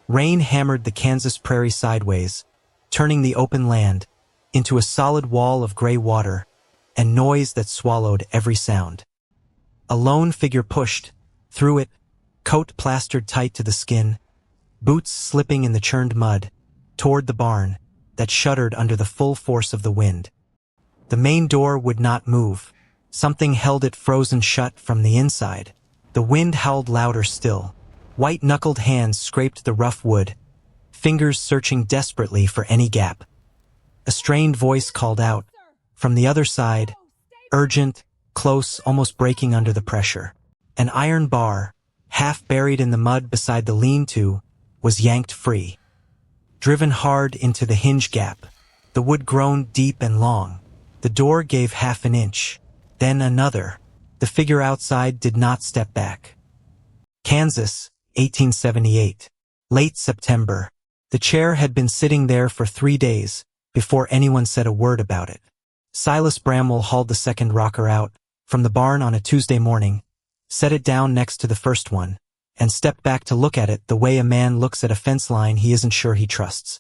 Rain hammered the Kansas prairie sideways, turning the open land into a solid wall of gray water and noise that swallowed every sound. A lone figure pushed through it, coat plastered tight to the skin, boots slipping in the churned mud, toward the barn that shuddered under the full force of the wind. The main door would not move. Something held it frozen shut from the inside. The wind howled louder still. White-knuckled hands scraped the rough wood, fingers searching desperately for any gap. A strained voice called out from the other side, urgent, close, almost breaking under the pressure. An iron bar, half buried in the mud beside the lean-to, was yanked free. Driven hard into the hinge gap, the wood groaned deep and long. The door gave half an inch, then another. The figure outside did not step back. Kansas, 1878. Late September. The chair had been sitting there for 3 days before anyone said a word about it. Silas Bramwell hauled the second rocker out from the barn on a Tuesday morning, set it down next to the first one, and stepped back to look at it the way a man looks at a fence line he isn't sure he trusts.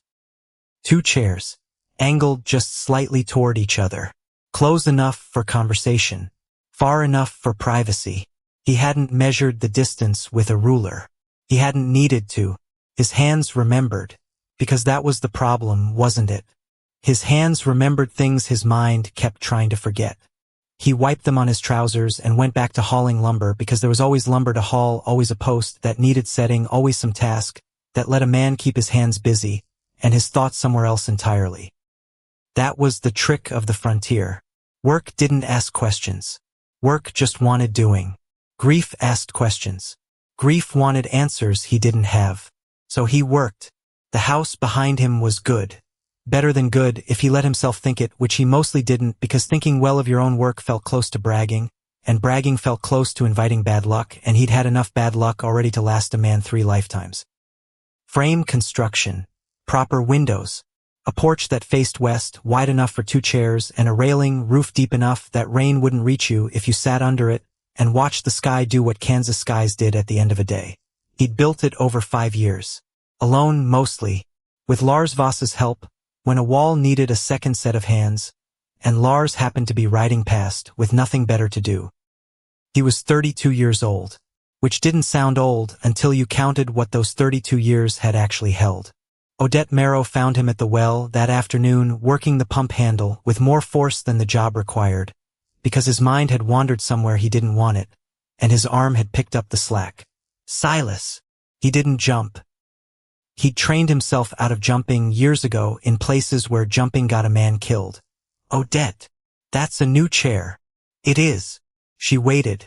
2 chairs, angled just slightly toward each other, close enough for conversation, far enough for privacy. He hadn't measured the distance with a ruler. He hadn't needed to. His hands remembered, because that was the problem, wasn't it? His hands remembered things his mind kept trying to forget. He wiped them on his trousers and went back to hauling lumber because there was always lumber to haul, always a post that needed setting, always some task that let a man keep his hands busy and his thoughts somewhere else entirely. That was the trick of the frontier. Work didn't ask questions. Work just wanted doing. Grief asked questions. Grief wanted answers he didn't have. So he worked. The house behind him was good. Better than good if he let himself think it, which he mostly didn't because thinking well of your own work felt close to bragging, and bragging felt close to inviting bad luck, and he'd had enough bad luck already to last a man 3 lifetimes. Frame construction, proper windows, a porch that faced west, wide enough for 2 chairs, and a railing, roof deep enough that rain wouldn't reach you if you sat under it and watched the sky do what Kansas skies did at the end of a day. He'd built it over 5 years. Alone mostly, with Lars Voss's help, when a wall needed a second set of hands, and Lars happened to be riding past with nothing better to do. He was 32 years old, which didn't sound old until you counted what those 32 years had actually held. Odette Marrow found him at the well that afternoon working the pump handle with more force than the job required, because his mind had wandered somewhere he didn't want it, and his arm had picked up the slack. Silas! He didn't jump. He'd trained himself out of jumping years ago in places where jumping got a man killed. Odette, that's a new chair. It is. She waited.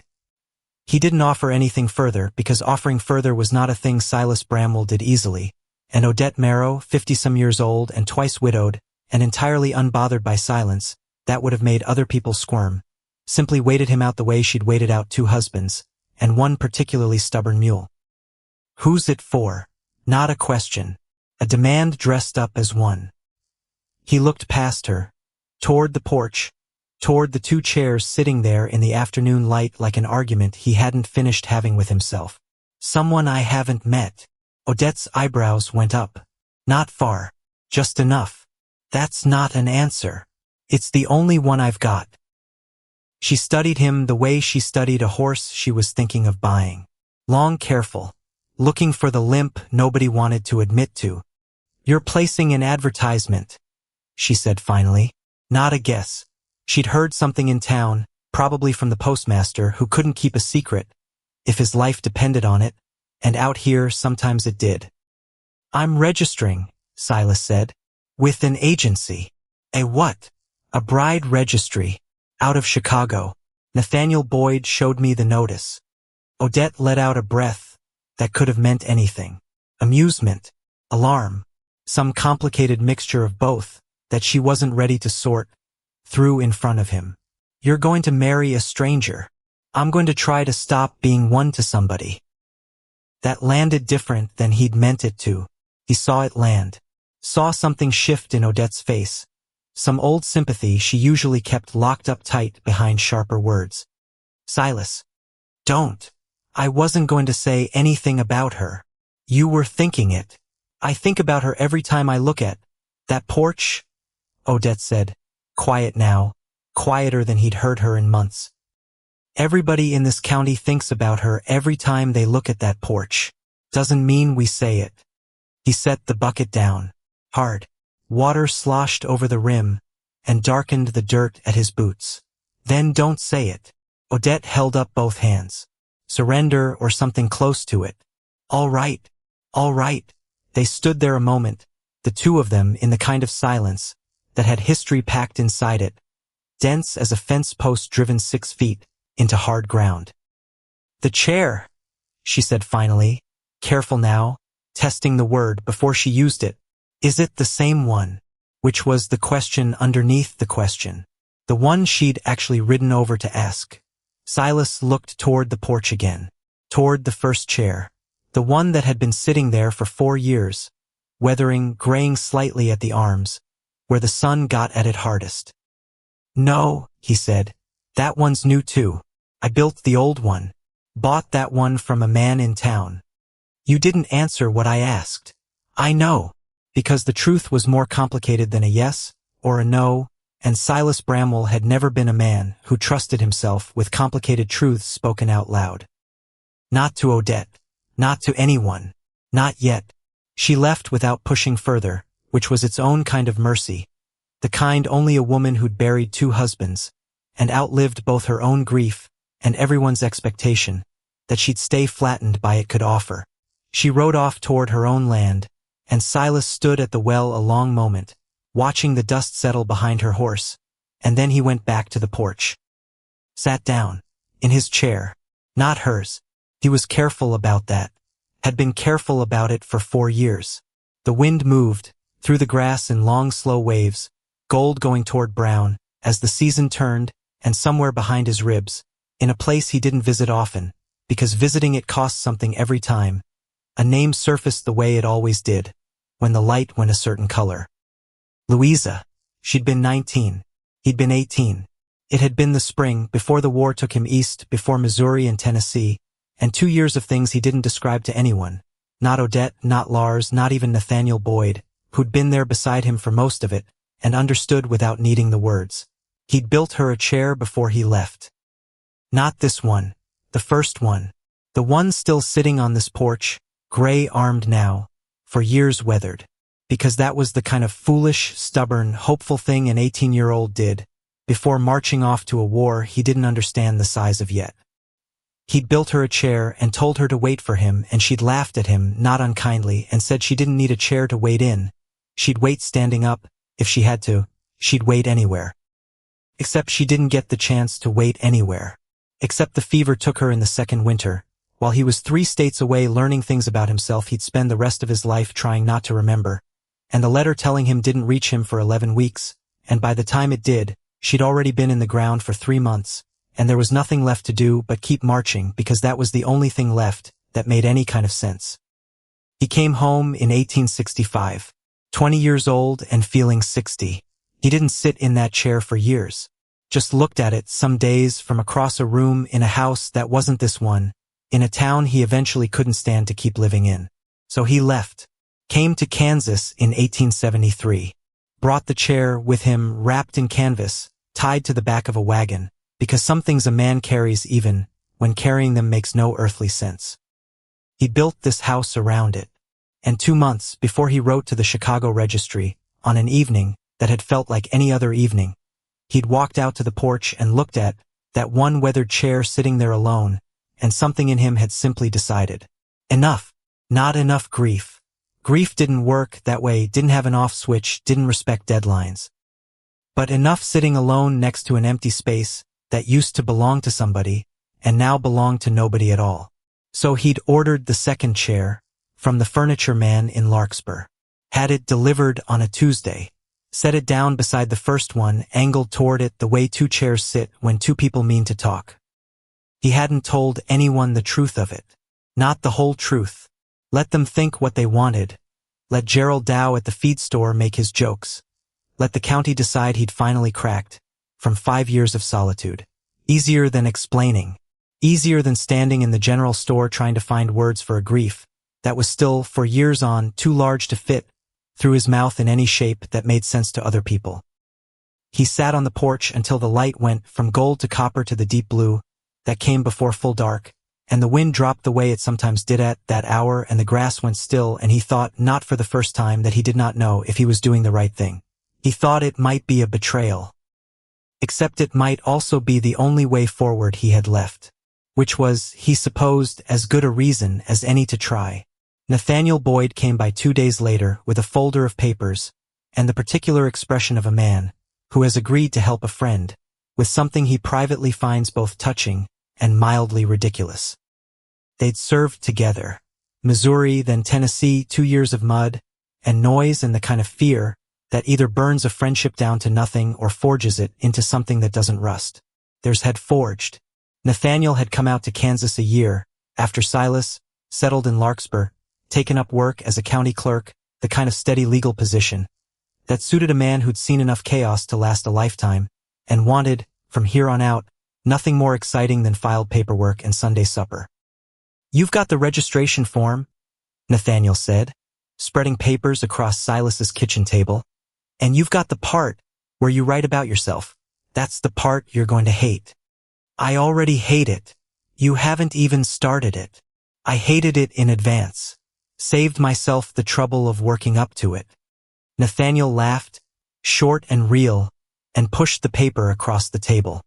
He didn't offer anything further because offering further was not a thing Silas Bramwell did easily, and Odette Marrow, 50-some years old and twice widowed, and entirely unbothered by silence, that would have made other people squirm, simply waited him out the way she'd waited out 2 husbands, and 1 particularly stubborn mule. Who's it for? Not a question. A demand dressed up as one. He looked past her, toward the porch, toward the 2 chairs sitting there in the afternoon light like an argument he hadn't finished having with himself. Someone I haven't met. Odette's eyebrows went up. Not far. Just enough. That's not an answer. It's the only one I've got. She studied him the way she studied a horse she was thinking of buying. Long, careful. Looking for the limp nobody wanted to admit to. You're placing an advertisement, she said finally. Not a guess. She'd heard something in town, probably from the postmaster who couldn't keep a secret, if his life depended on it, and out here sometimes it did. I'm registering, Silas said, with an agency. A what? A bride registry, out of Chicago. Nathaniel Boyd showed me the notice. Odette let out a breath that could have meant anything. Amusement, alarm, some complicated mixture of both that she wasn't ready to sort through in front of him. You're going to marry a stranger. I'm going to try to stop being one to somebody. That landed different than he'd meant it to. He saw it land. Saw something shift in Odette's face. Some old sympathy she usually kept locked up tight behind sharper words. Silas. Don't. I wasn't going to say anything about her. You were thinking it. I think about her every time I look at that porch, Odette said, quiet now, quieter than he'd heard her in months. Everybody in this county thinks about her every time they look at that porch. Doesn't mean we say it. He set the bucket down. Hard. Water sloshed over the rim and darkened the dirt at his boots. Then don't say it. Odette held up both hands. Surrender or something close to it. All right. All right. They stood there a moment, the two of them in the kind of silence that had history packed inside it, dense as a fence post driven 6 feet into hard ground. The chair, she said finally, careful now, testing the word before she used it. Is it the same one? Which was the question underneath the question. The one she'd actually ridden over to ask. Silas looked toward the porch again, toward the first chair, the one that had been sitting there for 4 years, weathering, graying slightly at the arms, where the sun got at it hardest. No, he said, that one's new too. I built the old one. Bought that one from a man in town. You didn't answer what I asked. I know, because the truth was more complicated than a yes or a no, and Silas Bramwell had never been a man who trusted himself with complicated truths spoken out loud. Not to Odette. Not to anyone. Not yet. She left without pushing further, which was its own kind of mercy, the kind only a woman who'd buried 2 husbands, and outlived both her own grief and everyone's expectation that she'd stay flattened by it could offer. She rode off toward her own land, and Silas stood at the well a long moment, watching the dust settle behind her horse, and then he went back to the porch. Sat down, in his chair, not hers. He was careful about that, had been careful about it for 4 years. The wind moved, through the grass in long slow waves, gold going toward brown, as the season turned, and somewhere behind his ribs, in a place he didn't visit often, because visiting it cost something every time, a name surfaced the way it always did, when the light went a certain color. Louisa. She'd been 19. He'd been 18. It had been the spring, before the war took him east, before Missouri and Tennessee, and 2 years of things he didn't describe to anyone, not Odette, not Lars, not even Nathaniel Boyd, who'd been there beside him for most of it, and understood without needing the words. He'd built her a chair before he left. Not this one, the first one, the one still sitting on this porch, gray-armed now, for years weathered, because that was the kind of foolish, stubborn, hopeful thing an 18-year-old did, before marching off to a war he didn't understand the size of yet. He'd built her a chair and told her to wait for him, and she'd laughed at him, not unkindly, and said she didn't need a chair to wait in. She'd wait standing up, if she had to. She'd wait anywhere. Except she didn't get the chance to wait anywhere. Except the fever took her in the second winter. While he was 3 states away learning things about himself he'd spend the rest of his life trying not to remember. And the letter telling him didn't reach him for 11 weeks, and by the time it did, she'd already been in the ground for 3 months. And there was nothing left to do but keep marching because that was the only thing left that made any kind of sense. He came home in 1865, 20 years old and feeling 60. He didn't sit in that chair for years, just looked at it some days from across a room in a house that wasn't this one, in a town he eventually couldn't stand to keep living in. So he left, came to Kansas in 1873, brought the chair with him wrapped in canvas, tied to the back of a wagon, because some things a man carries even when carrying them makes no earthly sense. He built this house around it, and 2 months before he wrote to the Chicago registry, on an evening that had felt like any other evening, he'd walked out to the porch and looked at that one weathered chair sitting there alone, and something in him had simply decided. Enough. Not enough grief. Grief didn't work that way, didn't have an off switch, didn't respect deadlines. But enough sitting alone next to an empty space that used to belong to somebody, and now belonged to nobody at all. So he'd ordered the second chair from the furniture man in Larkspur, had it delivered on a Tuesday, set it down beside the first one, angled toward it the way 2 chairs sit when 2 people mean to talk. He hadn't told anyone the truth of it. Not the whole truth. Let them think what they wanted. Let Gerald Dow at the feed store make his jokes. Let the county decide he'd finally cracked from 5 years of solitude. Easier than explaining. Easier than standing in the general store trying to find words for a grief that was still, for years on, too large to fit through his mouth in any shape that made sense to other people. He sat on the porch until the light went from gold to copper to the deep blue that came before full dark, and the wind dropped the way it sometimes did at that hour, and the grass went still, and he thought, not for the first time, that he did not know if he was doing the right thing. He thought it might be a betrayal. Except it might also be the only way forward he had left, which was, he supposed, as good a reason as any to try. Nathaniel Boyd came by 2 days later with a folder of papers and the particular expression of a man who has agreed to help a friend with something he privately finds both touching and mildly ridiculous. They'd served together. Missouri, then Tennessee, 2 years of mud and noise and the kind of fear that either burns a friendship down to nothing or forges it into something that doesn't rust. Theirs had forged. Nathaniel had come out to Kansas a year after Silas, settled in Larkspur, taken up work as a county clerk, the kind of steady legal position that suited a man who'd seen enough chaos to last a lifetime, and wanted, from here on out, nothing more exciting than filed paperwork and Sunday supper. "You've got the registration form," Nathaniel said, spreading papers across Silas's kitchen table. "And you've got the part where you write about yourself. That's the part you're going to hate." "I already hate it. You haven't even started it." "I hated it in advance. Saved myself the trouble of working up to it." Nathaniel laughed, short and real, and pushed the paper across the table.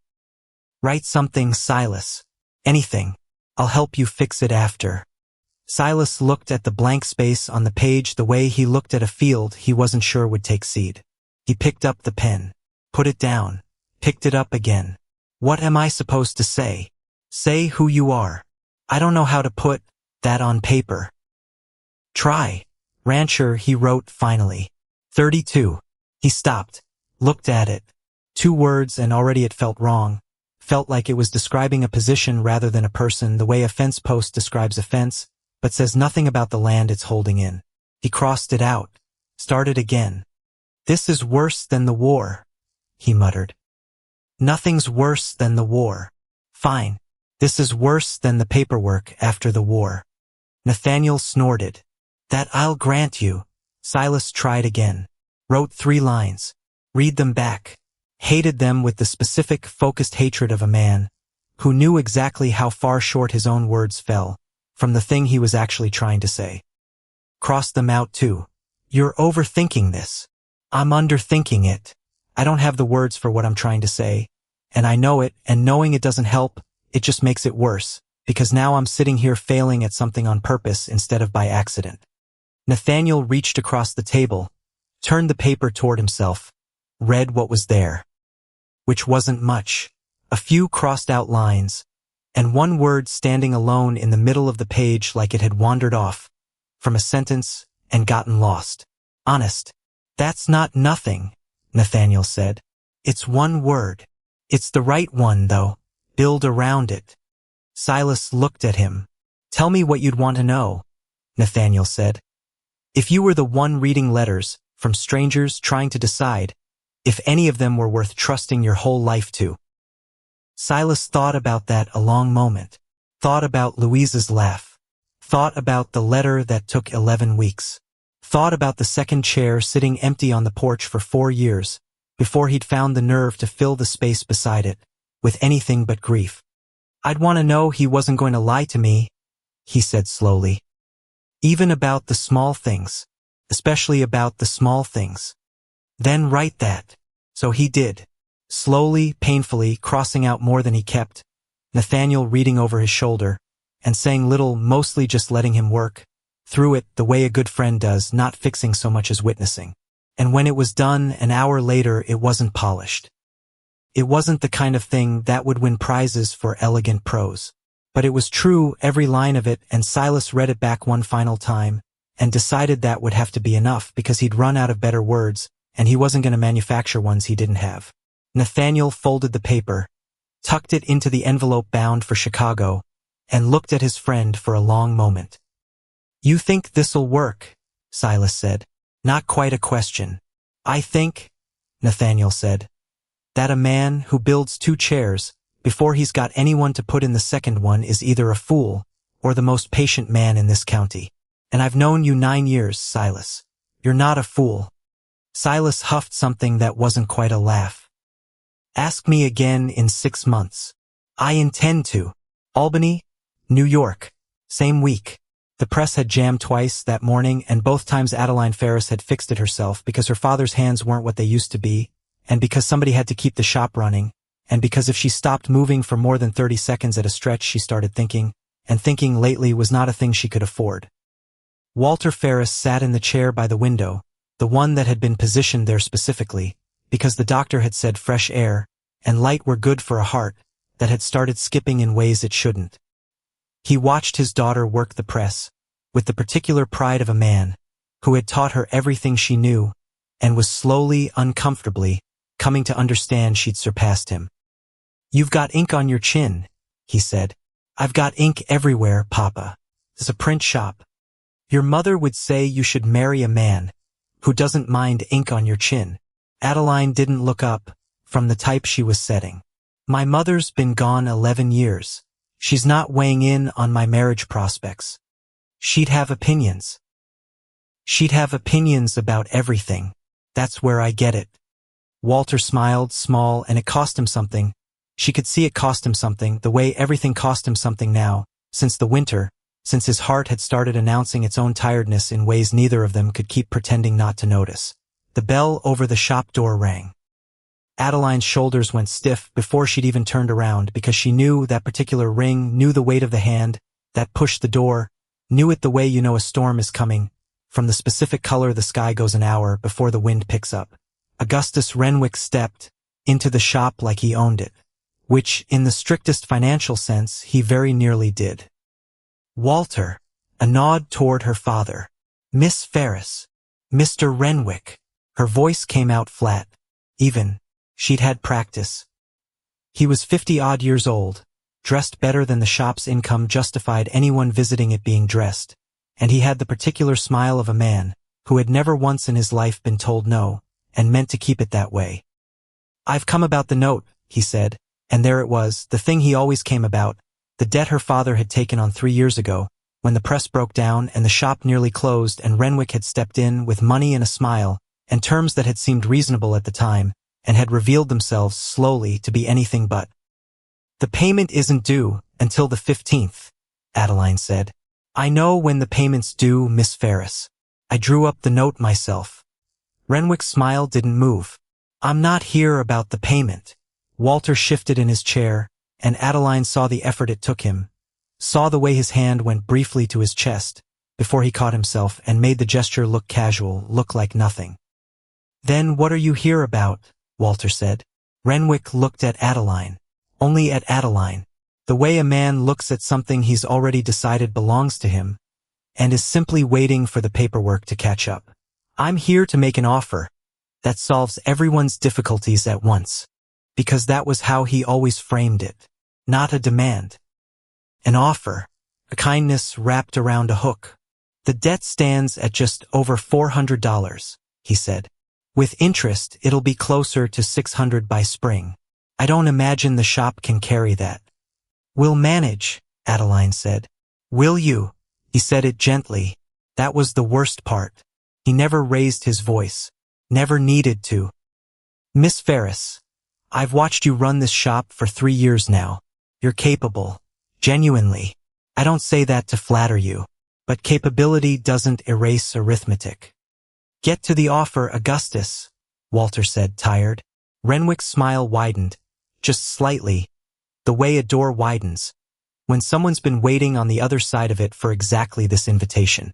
"Write something, Silas. Anything. I'll help you fix it after." Silas looked at the blank space on the page the way he looked at a field he wasn't sure would take seed. He picked up the pen, put it down, picked it up again. "What am I supposed to say?" "Say who you are." "I don't know how to put that on paper." "Try." "Rancher," he wrote finally. 32. He stopped, looked at it. 2 words and already it felt wrong. Felt like it was describing a position rather than a person, the way a fence post describes a fence, but says nothing about the land it's holding in. He crossed it out, started again. "This is worse than the war," he muttered. "Nothing's worse than the war." "Fine. This is worse than the paperwork after the war." Nathaniel snorted. "That I'll grant you." Silas tried again. Wrote 3 lines. Read them back. Hated them with the specific, focused hatred of a man who knew exactly how far short his own words fell from the thing he was actually trying to say. Crossed them out too. "You're overthinking this." "I'm underthinking it. I don't have the words for what I'm trying to say, and I know it, and knowing it doesn't help, it just makes it worse, because now I'm sitting here failing at something on purpose instead of by accident." Nathaniel reached across the table, turned the paper toward himself, read what was there. Which wasn't much. A few crossed-out lines, and 1 word standing alone in the middle of the page like it had wandered off from a sentence and gotten lost. "Honest. That's not nothing," Nathaniel said. "It's 1 word. It's the right one, though. Build around it." Silas looked at him. "Tell me what you'd want to know," Nathaniel said. "If you were the one reading letters from strangers trying to decide if any of them were worth trusting your whole life to." Silas thought about that a long moment. Thought about Louise's laugh. Thought about the letter that took 11 weeks. Thought about the second chair sitting empty on the porch for 4 years before he'd found the nerve to fill the space beside it with anything but grief. "I'd want to know he wasn't going to lie to me," he said slowly. "Even about the small things. Especially about the small things." "Then write that." So he did. Slowly, painfully, crossing out more than he kept, Nathaniel reading over his shoulder, and saying little, mostly just letting him work through it the way a good friend does, not fixing so much as witnessing. And when it was done, an hour later, it wasn't polished. It wasn't the kind of thing that would win prizes for elegant prose. But it was true, every line of it, and Silas read it back 1 final time, and decided that would have to be enough because he'd run out of better words, and he wasn't going to manufacture ones he didn't have. Nathaniel folded the paper, tucked it into the envelope bound for Chicago, and looked at his friend for a long moment. "You think this'll work?" Silas said. "Not quite a question." "I think," Nathaniel said, "that a man who builds 2 chairs before he's got anyone to put in the second one is either a fool or the most patient man in this county." And I've known you 9 years, Silas. You're not a fool. Silas huffed something that wasn't quite a laugh. Ask me again in 6 months. I intend to. Albany, New York. Same week. The press had jammed twice that morning, and both times Adeline Ferris had fixed it herself because her father's hands weren't what they used to be, and because somebody had to keep the shop running, and because if she stopped moving for more than 30 seconds at a stretch, she started thinking, and thinking lately was not a thing she could afford. Walter Ferris sat in the chair by the window, the one that had been positioned there specifically, because the doctor had said fresh air and light were good for a heart that had started skipping in ways it shouldn't. He watched his daughter work the press, with the particular pride of a man who had taught her everything she knew and was slowly, uncomfortably, coming to understand she'd surpassed him. You've got ink on your chin, he said. I've got ink everywhere, Papa. It's a print shop. Your mother would say you should marry a man who doesn't mind ink on your chin. Adeline didn't look up from the type she was setting. My mother's been gone 11 years. She's not weighing in on my marriage prospects. She'd have opinions. She'd have opinions about everything. That's where I get it. Walter smiled, small, and it cost him something. She could see it cost him something, the way everything cost him something now, since the winter, since his heart had started announcing its own tiredness in ways neither of them could keep pretending not to notice. The bell over the shop door rang. Adeline's shoulders went stiff before she'd even turned around because she knew that particular ring, knew the weight of the hand that pushed the door, knew it the way you know a storm is coming, from the specific color the sky goes an hour before the wind picks up. Augustus Renwick stepped into the shop like he owned it, which, in the strictest financial sense, he very nearly did. Walter, a nod toward her father. Miss Ferris. Mr. Renwick. Her voice came out flat, even. She'd had practice. He was 50-odd years old, dressed better than the shop's income justified anyone visiting it being dressed, and he had the particular smile of a man who had never once in his life been told no, and meant to keep it that way. I've come about the note, he said, and there it was, the thing he always came about, the debt her father had taken on 3 years ago, when the press broke down and the shop nearly closed and Renwick had stepped in with money and a smile, and terms that had seemed reasonable at the time, and had revealed themselves slowly to be anything but. The payment isn't due until the 15th, Adeline said. I know when the payment's due, Miss Ferris. I drew up the note myself. Renwick's smile didn't move. I'm not here about the payment. Walter shifted in his chair, and Adeline saw the effort it took him, saw the way his hand went briefly to his chest, before he caught himself and made the gesture look casual, look like nothing. Then what are you here about? Walter said. Renwick looked at Adeline. Only at Adeline. The way a man looks at something he's already decided belongs to him, and is simply waiting for the paperwork to catch up. I'm here to make an offer that solves everyone's difficulties at once, because that was how he always framed it. Not a demand. An offer. A kindness wrapped around a hook. The debt stands at just over $400, he said. With interest, it'll be closer to $600 by spring. I don't imagine the shop can carry that. We'll manage, Adeline said. Will you? He said it gently. That was the worst part. He never raised his voice. Never needed to. Miss Ferris, I've watched you run this shop for 3 years now. You're capable. Genuinely. I don't say that to flatter you. But capability doesn't erase arithmetic. Get to the offer, Augustus, Walter said, tired. Renwick's smile widened, just slightly, the way a door widens, when someone's been waiting on the other side of it for exactly this invitation.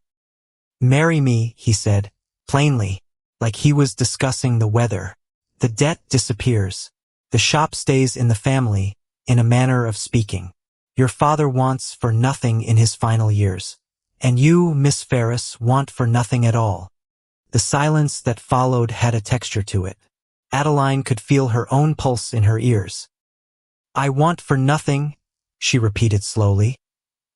Marry me, he said, plainly, like he was discussing the weather. The debt disappears. The shop stays in the family, in a manner of speaking. Your father wants for nothing in his final years, and you, Miss Ferris, want for nothing at all. The silence that followed had a texture to it. Adeline could feel her own pulse in her ears. I want for nothing, she repeated slowly,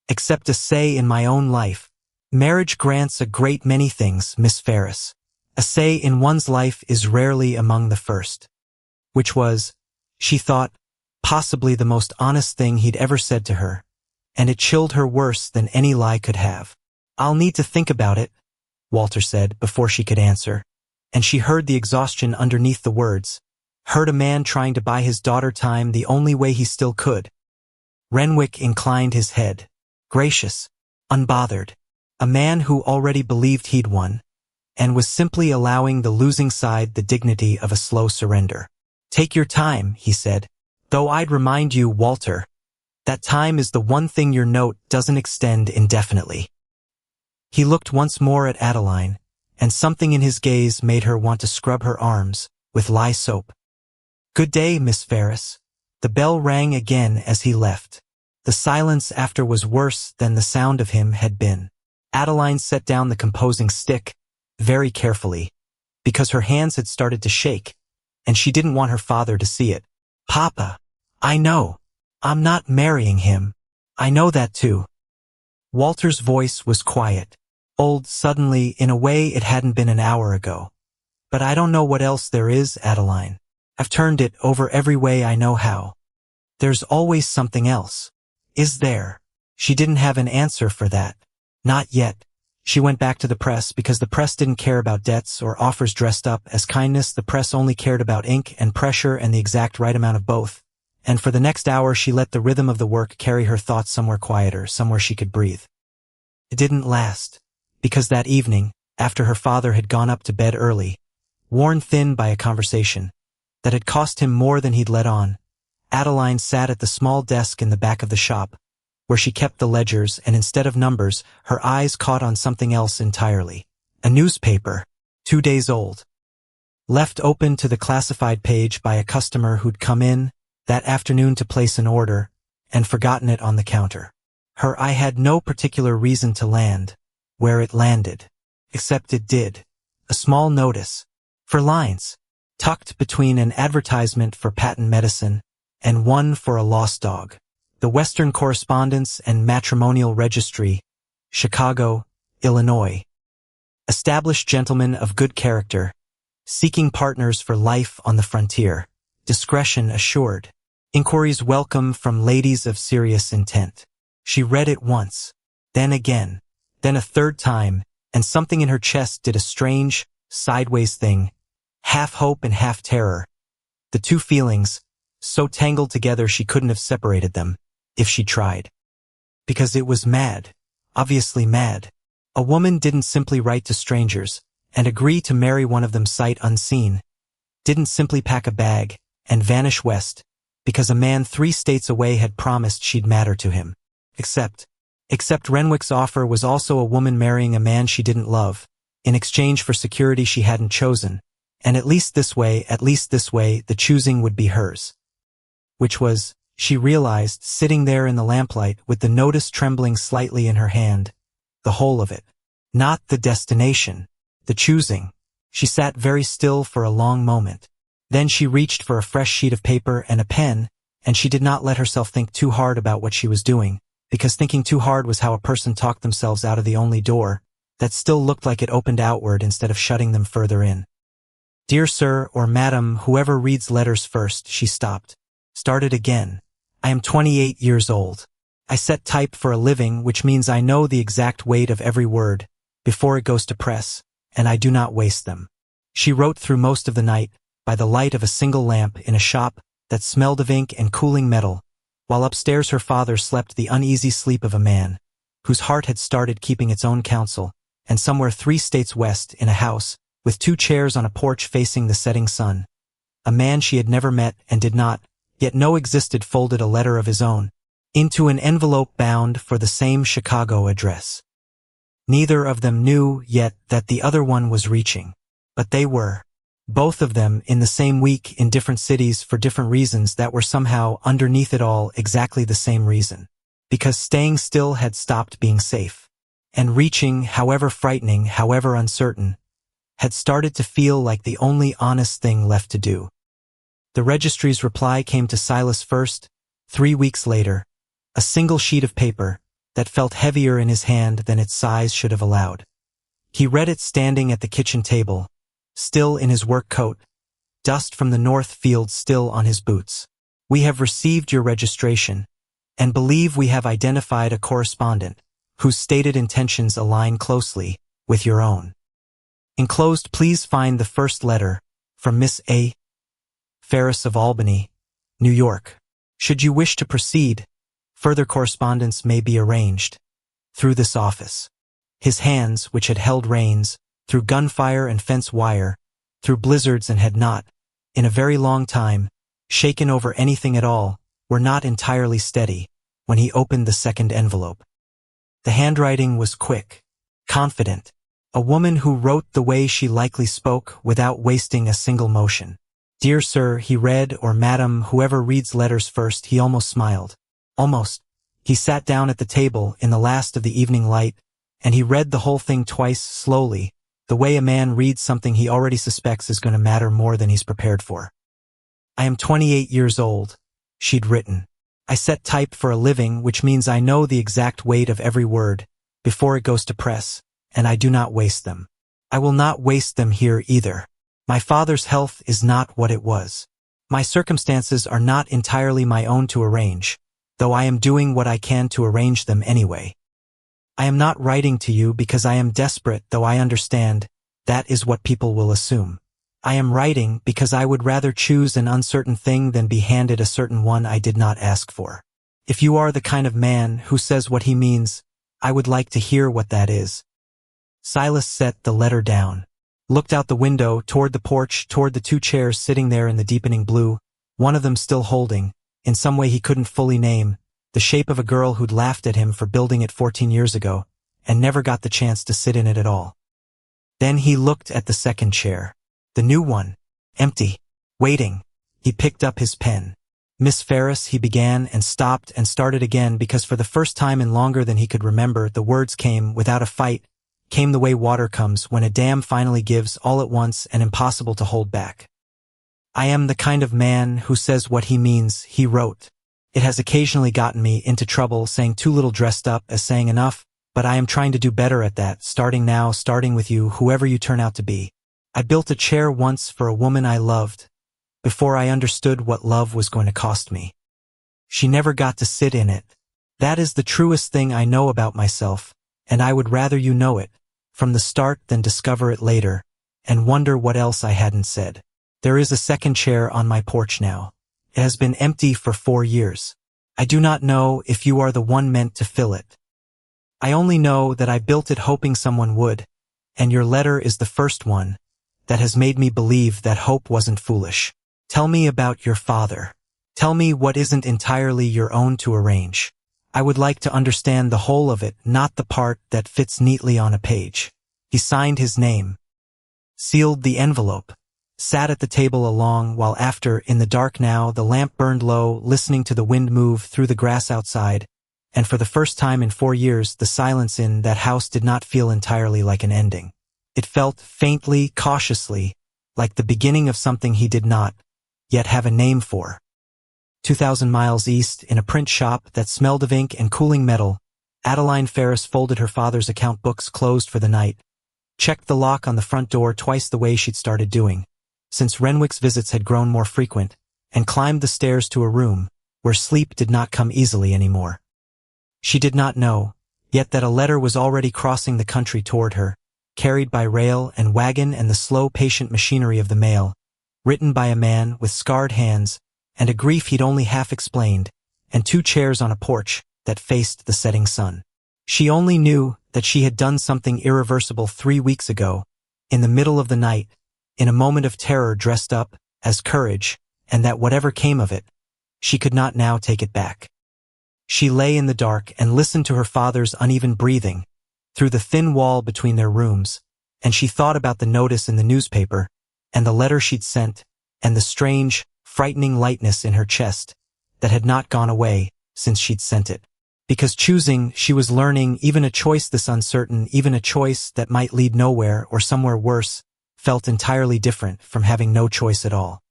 except a say in my own life. Marriage grants a great many things, Miss Ferris. A say in one's life is rarely among the first. Which was, she thought, possibly the most honest thing he'd ever said to her, and it chilled her worse than any lie could have. I'll need to think about it, Walter said before she could answer, and she heard the exhaustion underneath the words, heard a man trying to buy his daughter time the only way he still could. Renwick inclined his head, gracious, unbothered, a man who already believed he'd won, and was simply allowing the losing side the dignity of a slow surrender. Take your time, he said, though I'd remind you, Walter, that time is the one thing your note doesn't extend indefinitely. He looked once more at Adeline, and something in his gaze made her want to scrub her arms with lye soap. Good day, Miss Ferris. The bell rang again as he left. The silence after was worse than the sound of him had been. Adeline set down the composing stick very carefully, because her hands had started to shake, and she didn't want her father to see it. Papa, I know. I'm not marrying him. I know that too. Walter's voice was quiet, old suddenly in a way it hadn't been an hour ago. But I don't know what else there is, Adeline. I've turned it over every way I know how. There's always something else. Is there? She didn't have an answer for that. Not yet. She went back to the press because the press didn't care about debts or offers dressed up as kindness. The press only cared about ink and pressure and the exact right amount of both. And for the next hour she let the rhythm of the work carry her thoughts somewhere quieter, somewhere she could breathe. It didn't last, because that evening, after her father had gone up to bed early, worn thin by a conversation that had cost him more than he'd let on, Adeline sat at the small desk in the back of the shop, where she kept the ledgers, and instead of numbers, her eyes caught on something else entirely. A newspaper, 2 days old. Left open to the classified page by a customer who'd come in that afternoon to place an order, and forgotten it on the counter. Her eye had no particular reason to land where it landed, except it did. A small notice, for lines, tucked between an advertisement for patent medicine and one for a lost dog. The Western Correspondence and Matrimonial Registry, Chicago, Illinois. Established gentlemen of good character, seeking partners for life on the frontier. Discretion assured. Inquiries welcome from ladies of serious intent. She read it once, then again, then a third time, and something in her chest did a strange, sideways thing, half hope and half terror. The two feelings, so tangled together she couldn't have separated them, if she tried. Because it was mad, obviously mad. A woman didn't simply write to strangers and agree to marry one of them sight unseen. Didn't simply pack a bag and vanish west because a man 3 states away had promised she'd matter to him. Except Renwick's offer was also a woman marrying a man she didn't love, in exchange for security she hadn't chosen, and at least this way, the choosing would be hers. Which was, she realized, sitting there in the lamplight with the notice trembling slightly in her hand, the whole of it. Not the destination, the choosing. She sat very still for a long moment. Then she reached for a fresh sheet of paper and a pen, and she did not let herself think too hard about what she was doing, because thinking too hard was how a person talked themselves out of the only door that still looked like it opened outward instead of shutting them further in. Dear sir or madam, whoever reads letters first, she stopped. Started again. I am 28 years old. I set type for a living, which means I know the exact weight of every word before it goes to press, and I do not waste them. She wrote through most of the night by the light of a single lamp in a shop that smelled of ink and cooling metal, while upstairs her father slept the uneasy sleep of a man whose heart had started keeping its own counsel, and somewhere 3 states west in a house with 2 chairs on a porch facing the setting sun. A man she had never met and did not yet know existed folded a letter of his own into an envelope bound for the same Chicago address. Neither of them knew yet that the other one was reaching, but they were. Both of them in the same week in different cities for different reasons that were somehow underneath it all exactly the same reason. Because staying still had stopped being safe. And reaching, however frightening, however uncertain, had started to feel like the only honest thing left to do. The registry's reply came to Silas first, 3 weeks later, a single sheet of paper that felt heavier in his hand than its size should have allowed. He read it standing at the kitchen table, still in his work coat, dust from the north field still on his boots. We have received your registration, and believe we have identified a correspondent whose stated intentions align closely with your own. Enclosed, please find the first letter from Miss A. Ferris of Albany, New York. Should you wish to proceed, further correspondence may be arranged through this office. His hands, which had held reins, through gunfire and fence wire, through blizzards and had not, in a very long time, shaken over anything at all, were not entirely steady when he opened the second envelope. The handwriting was quick, confident, a woman who wrote the way she likely spoke without wasting a single motion. Dear Sir, he read, or Madam, whoever reads letters first. He almost smiled. Almost. He sat down at the table in the last of the evening light, and he read the whole thing twice, slowly, the way a man reads something he already suspects is going to matter more than he's prepared for. I am 28 years old, she'd written. I set type for a living, which means I know the exact weight of every word before it goes to press, and I do not waste them. I will not waste them here either. My father's health is not what it was. My circumstances are not entirely my own to arrange, though I am doing what I can to arrange them anyway. I am not writing to you because I am desperate, though I understand that is what people will assume. I am writing because I would rather choose an uncertain thing than be handed a certain one I did not ask for. If you are the kind of man who says what he means, I would like to hear what that is. Silas set the letter down, looked out the window, toward the porch, toward the two chairs sitting there in the deepening blue, one of them still holding, in some way he couldn't fully name, the shape of a girl who'd laughed at him for building it 14 years ago, and never got the chance to sit in it at all. Then he looked at the second chair. The new one, empty, waiting. He picked up his pen. Miss Ferris, he began and stopped and started again because for the first time in longer than he could remember, the words came without a fight, came the way water comes when a dam finally gives all at once and impossible to hold back. I am the kind of man who says what he means, he wrote. It has occasionally gotten me into trouble saying too little dressed up as saying enough, but I am trying to do better at that, starting now, starting with you, whoever you turn out to be. I built a chair once for a woman I loved, before I understood what love was going to cost me. She never got to sit in it. That is the truest thing I know about myself, and I would rather you know it from the start than discover it later, and wonder what else I hadn't said. There is a second chair on my porch now. It has been empty for 4 years. I do not know if you are the one meant to fill it. I only know that I built it hoping someone would, and your letter is the first one that has made me believe that hope wasn't foolish. Tell me about your father. Tell me what isn't entirely your own to arrange. I would like to understand the whole of it, not the part that fits neatly on a page. He signed his name, sealed the envelope, sat at the table along while after, in the dark now, the lamp burned low, listening to the wind move through the grass outside, and for the first time in 4 years, the silence in that house did not feel entirely like an ending. It felt faintly, cautiously, like the beginning of something he did not yet have a name for. 2,000 miles east, in a print shop that smelled of ink and cooling metal, Adeline Ferris folded her father's account books closed for the night, checked the lock on the front door twice the way she'd started doing, since Renwick's visits had grown more frequent, and climbed the stairs to a room where sleep did not come easily anymore. She did not know, yet that a letter was already crossing the country toward her, carried by rail and wagon and the slow, patient machinery of the mail, written by a man with scarred hands and a grief he'd only half explained, and 2 chairs on a porch that faced the setting sun. She only knew that she had done something irreversible 3 weeks ago, in the middle of the night, in a moment of terror dressed up as courage, and that whatever came of it, she could not now take it back. She lay in the dark and listened to her father's uneven breathing through the thin wall between their rooms, and she thought about the notice in the newspaper, and the letter she'd sent, and the strange, frightening lightness in her chest that had not gone away since she'd sent it. Because choosing, she was learning, even a choice this uncertain, even a choice that might lead nowhere or somewhere worse, felt entirely different from having no choice at all.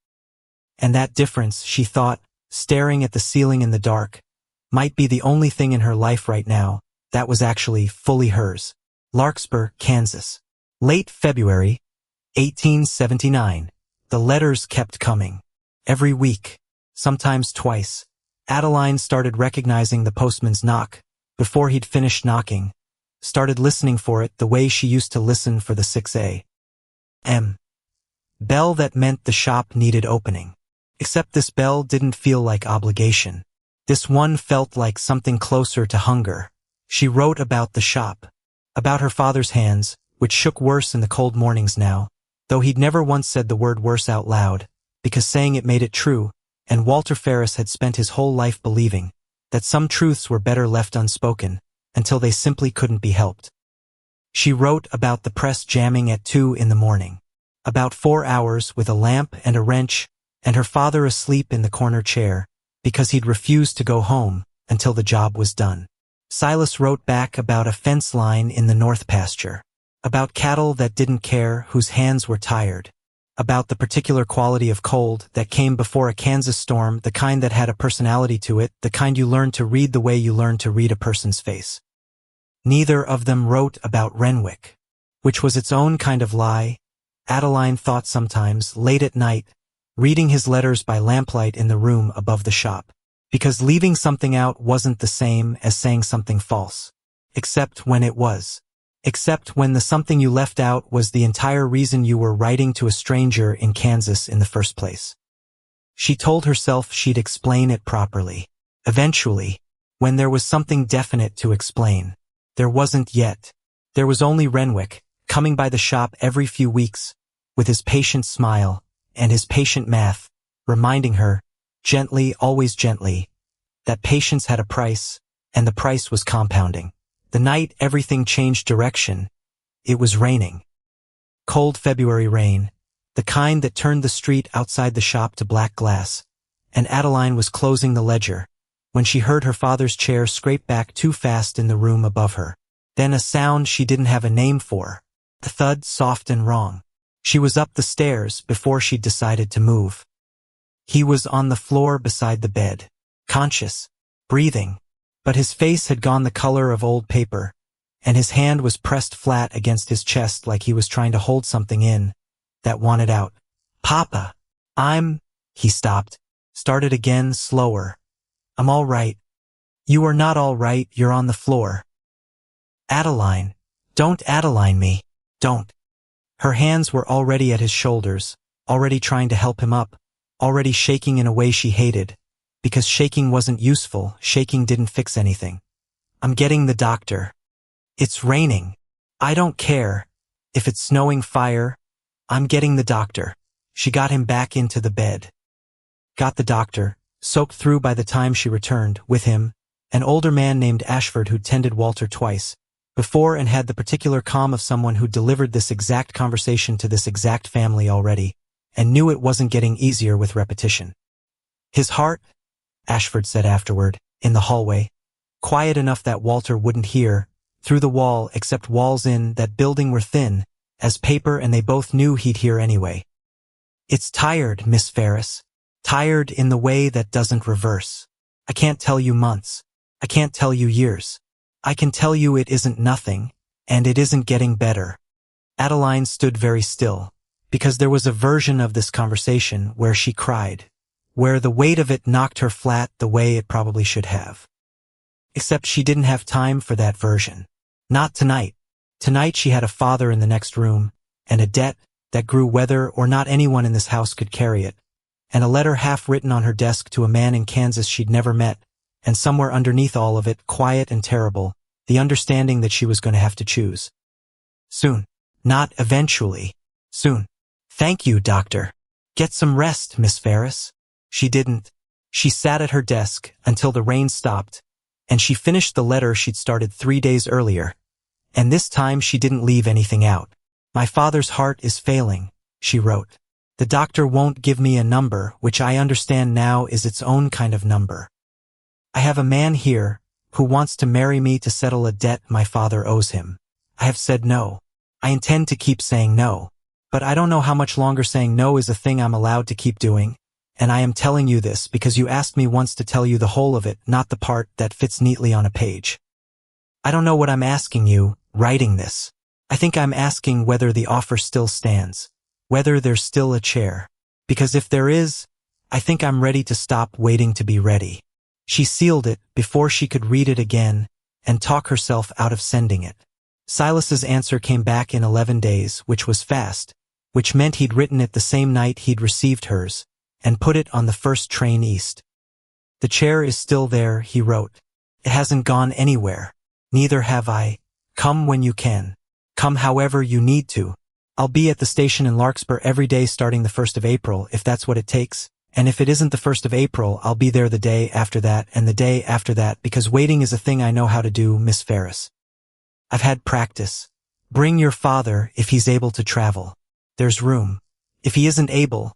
And that difference, she thought, staring at the ceiling in the dark, might be the only thing in her life right now that was actually fully hers. Larkspur, Kansas. Late February, 1879. The letters kept coming. Every week, sometimes twice. Adeline started recognizing the postman's knock before he'd finished knocking, started listening for it the way she used to listen for the 6 a.m. bell that meant the shop needed opening. Except this bell didn't feel like obligation. This one felt like something closer to hunger. She wrote about the shop, about her father's hands, which shook worse in the cold mornings now, though he'd never once said the word worse out loud, because saying it made it true, and Walter Ferris had spent his whole life believing that some truths were better left unspoken, until they simply couldn't be helped. She wrote about the press jamming at 2 in the morning, about 4 hours with a lamp and a wrench, and her father asleep in the corner chair, because he'd refused to go home until the job was done. Silas wrote back about a fence line in the north pasture, about cattle that didn't care, whose hands were tired, about the particular quality of cold that came before a Kansas storm, the kind that had a personality to it, the kind you learned to read the way you learned to read a person's face. Neither of them wrote about Renwick, which was its own kind of lie. Adeline thought sometimes, late at night, reading his letters by lamplight in the room above the shop, because leaving something out wasn't the same as saying something false, except when it was. Except when the something you left out was the entire reason you were writing to a stranger in Kansas in the first place. She told herself she'd explain it properly. Eventually, when there was something definite to explain. There wasn't yet. There was only Renwick, coming by the shop every few weeks, with his patient smile and his patient math, reminding her, gently, always gently, that patience had a price, and the price was compounding. The night everything changed direction, it was raining. Cold February rain, the kind that turned the street outside the shop to black glass, and Adeline was closing the ledger, when she heard her father's chair scrape back too fast in the room above her. Then a sound she didn't have a name for, a thud soft and wrong. She was up the stairs before she'd decided to move. He was on the floor beside the bed, conscious, breathing, but his face had gone the color of old paper, and his hand was pressed flat against his chest like he was trying to hold something in that wanted out. "Papa, he stopped, started again slower. "I'm all right." "You are not all right, you're on the floor." "Adeline, don't Adeline me, don't." Her hands were already at his shoulders, already trying to help him up, already shaking in a way she hated, because shaking wasn't useful, shaking didn't fix anything. "I'm getting the doctor." "It's raining. I don't care. If it's snowing fire, I'm getting the doctor." She got him back into the bed. Got the doctor, soaked through by the time she returned, with him, an older man named Ashford who'd tended Walter twice before and had the particular calm of someone who delivered this exact conversation to this exact family already, and knew it wasn't getting easier with repetition. "His heart," Ashford said afterward, in the hallway, quiet enough that Walter wouldn't hear, through the wall except walls in that building were thin as paper and they both knew he'd hear anyway. "It's tired, Miss Ferris. Tired in the way that doesn't reverse. I can't tell you months. I can't tell you years. I can tell you it isn't nothing, and it isn't getting better." Adeline stood very still, because there was a version of this conversation where she cried, where the weight of it knocked her flat the way it probably should have. Except she didn't have time for that version. Not tonight. Tonight she had a father in the next room, and a debt that grew whether or not anyone in this house could carry it, and a letter half written on her desk to a man in Kansas she'd never met, and somewhere underneath all of it, quiet and terrible, the understanding that she was going to have to choose. Soon. Not eventually. Soon. "Thank you, doctor. Get some rest, Miss Ferris." She didn't. She sat at her desk until the rain stopped, and she finished the letter she'd started 3 days earlier, and this time she didn't leave anything out. "My father's heart is failing," she wrote. "The doctor won't give me a number, which I understand now is its own kind of number. I have a man here who wants to marry me to settle a debt my father owes him. I have said no. I intend to keep saying no. But I don't know how much longer saying no is a thing I'm allowed to keep doing, and I am telling you this because you asked me once to tell you the whole of it, not the part that fits neatly on a page. I don't know what I'm asking you, writing this. I think I'm asking whether the offer still stands, whether there's still a chair. Because if there is, I think I'm ready to stop waiting to be ready." She sealed it before she could read it again and talk herself out of sending it. Silas's answer came back in 11 days, which was fast, which meant he'd written it the same night he'd received hers, and put it on the first train east. The chair is still there, he wrote. It hasn't gone anywhere. Neither have I. Come when you can. Come however you need to. I'll be at the station in Larkspur every day starting the 1st of April, if that's what it takes. And if it isn't the 1st of April, I'll be there the day after that and the day after that, because waiting is a thing I know how to do, Miss Ferris. I've had practice. Bring your father if he's able to travel. There's room. If he isn't able,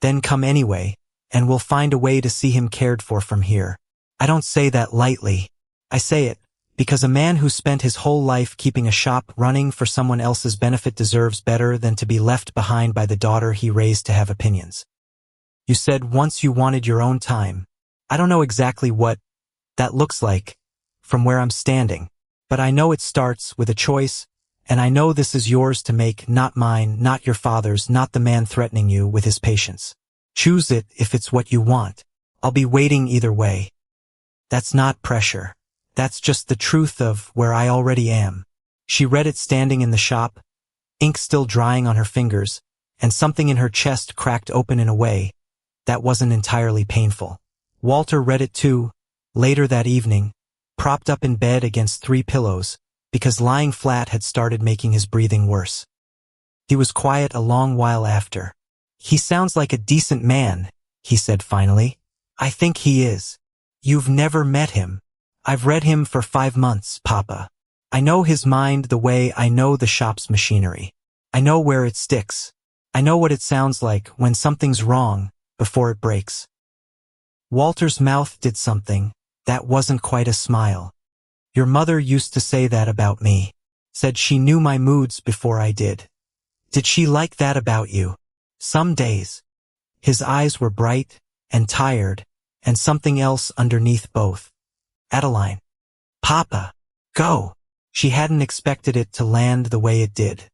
then come anyway, and we'll find a way to see him cared for from here. I don't say that lightly. I say it because a man who spent his whole life keeping a shop running for someone else's benefit deserves better than to be left behind by the daughter he raised to have opinions. You said once you wanted your own time. I don't know exactly what that looks like from where I'm standing, but I know it starts with a choice, and I know this is yours to make, not mine, not your father's, not the man threatening you with his patience. Choose it if it's what you want. I'll be waiting either way. That's not pressure. That's just the truth of where I already am. She read it standing in the shop, ink still drying on her fingers, and something in her chest cracked open in a way that wasn't entirely painful. Walter read it too, later that evening, propped up in bed against 3 pillows, because lying flat had started making his breathing worse. He was quiet a long while after. He sounds like a decent man, he said finally. I think he is. You've never met him. I've read him for 5 months, Papa. I know his mind the way I know the shop's machinery. I know where it sticks. I know what it sounds like when something's wrong before it breaks. Walter's mouth did something that wasn't quite a smile. Your mother used to say that about me. Said she knew my moods before I did. Did she like that about you? Some days. His eyes were bright and tired, and something else underneath both. Adeline. Papa. Go. She hadn't expected it to land the way it did.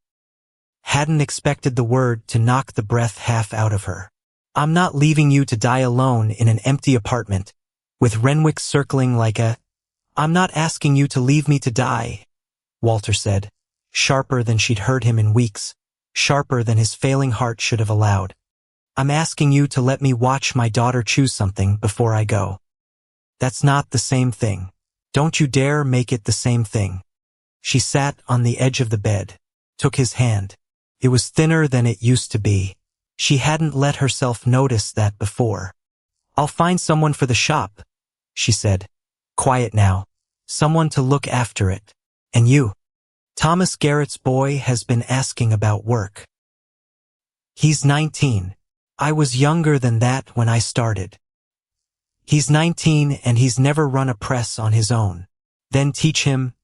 Hadn't expected the word to knock the breath half out of her. I'm not leaving you to die alone in an empty apartment, with Renwick circling like a... I'm not asking you to leave me to die, Walter said, sharper than she'd heard him in weeks, sharper than his failing heart should have allowed. I'm asking you to let me watch my daughter choose something before I go. That's not the same thing. Don't you dare make it the same thing. She sat on the edge of the bed, took his hand. It was thinner than it used to be. She hadn't let herself notice that before. I'll find someone for the shop, she said. Quiet now. Someone to look after it. And you. Thomas Garrett's boy has been asking about work. He's 19. I was younger than that when I started. He's 19 and he's never run a press on his own. Then teach him,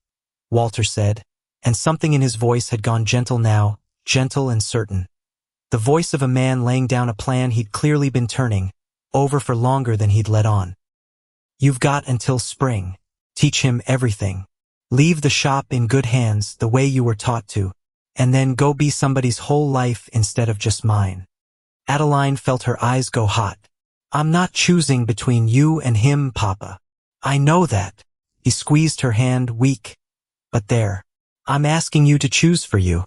Walter said, and something in his voice had gone gentle now, gentle and certain. The voice of a man laying down a plan he'd clearly been turning over for longer than he'd let on. You've got until spring. Teach him everything. Leave the shop in good hands the way you were taught to, and then go be somebody's whole life instead of just mine. Adeline felt her eyes go hot. I'm not choosing between you and him, Papa. I know that. He squeezed her hand, weak. But there. I'm asking you to choose for you.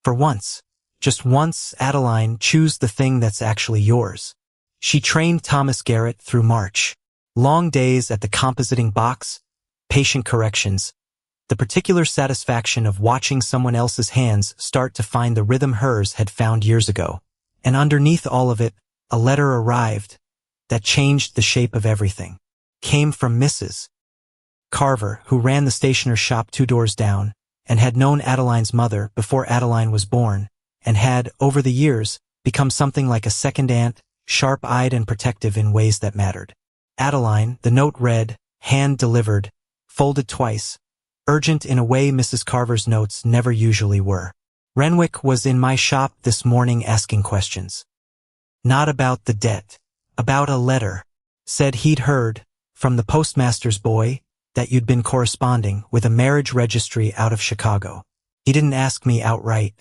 For once. Just once, Adeline, choose the thing that's actually yours. She trained Thomas Garrett through March. Long days at the compositing box, patient corrections, the particular satisfaction of watching someone else's hands start to find the rhythm hers had found years ago. And underneath all of it, a letter arrived that changed the shape of everything. Came from Mrs. Carver, who ran the stationer's shop 2 doors down, and had known Adeline's mother before Adeline was born, and had, over the years, become something like a second aunt, sharp-eyed and protective in ways that mattered. Adeline, the note read, hand-delivered, folded twice, urgent in a way Mrs. Carver's notes never usually were. Renwick was in my shop this morning asking questions. Not about the debt, about a letter. Said he'd heard, from the postmaster's boy, that you'd been corresponding with a marriage registry out of Chicago. He didn't ask me outright.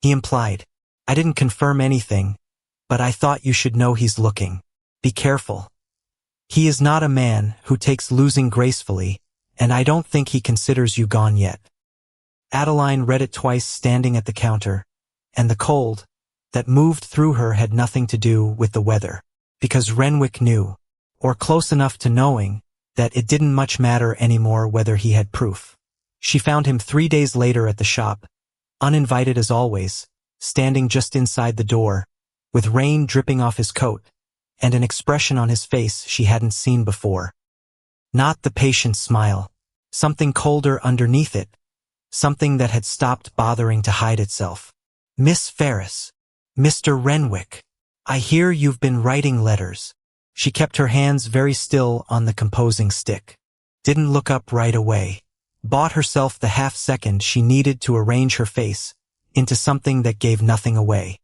He implied. I didn't confirm anything, but I thought you should know he's looking. Be careful. He is not a man who takes losing gracefully, and I don't think he considers you gone yet. Adeline read it twice standing at the counter, and the cold that moved through her had nothing to do with the weather, because Renwick knew, or close enough to knowing, that it didn't much matter anymore whether he had proof. She found him 3 days later at the shop, uninvited as always, standing just inside the door, with rain dripping off his coat, and an expression on his face she hadn't seen before. Not the patient smile. Something colder underneath it. Something that had stopped bothering to hide itself. "Miss Ferris. Mr. Renwick. I hear you've been writing letters." She kept her hands very still on the composing stick. Didn't look up right away. Bought herself the half-second she needed to arrange her face into something that gave nothing away.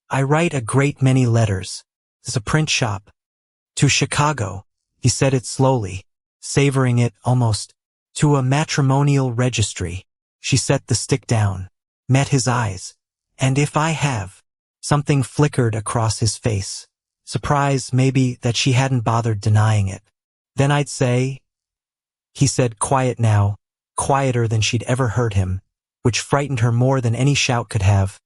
"I write a great many letters. It's a print shop. To Chicago." He said it slowly, savoring it almost. "To a matrimonial registry." She set the stick down, met his eyes. "And if I have..." Something flickered across his face. Surprise, maybe, that she hadn't bothered denying it. "Then I'd say," he said, quiet now, quieter than she'd ever heard him, which frightened her more than any shout could have,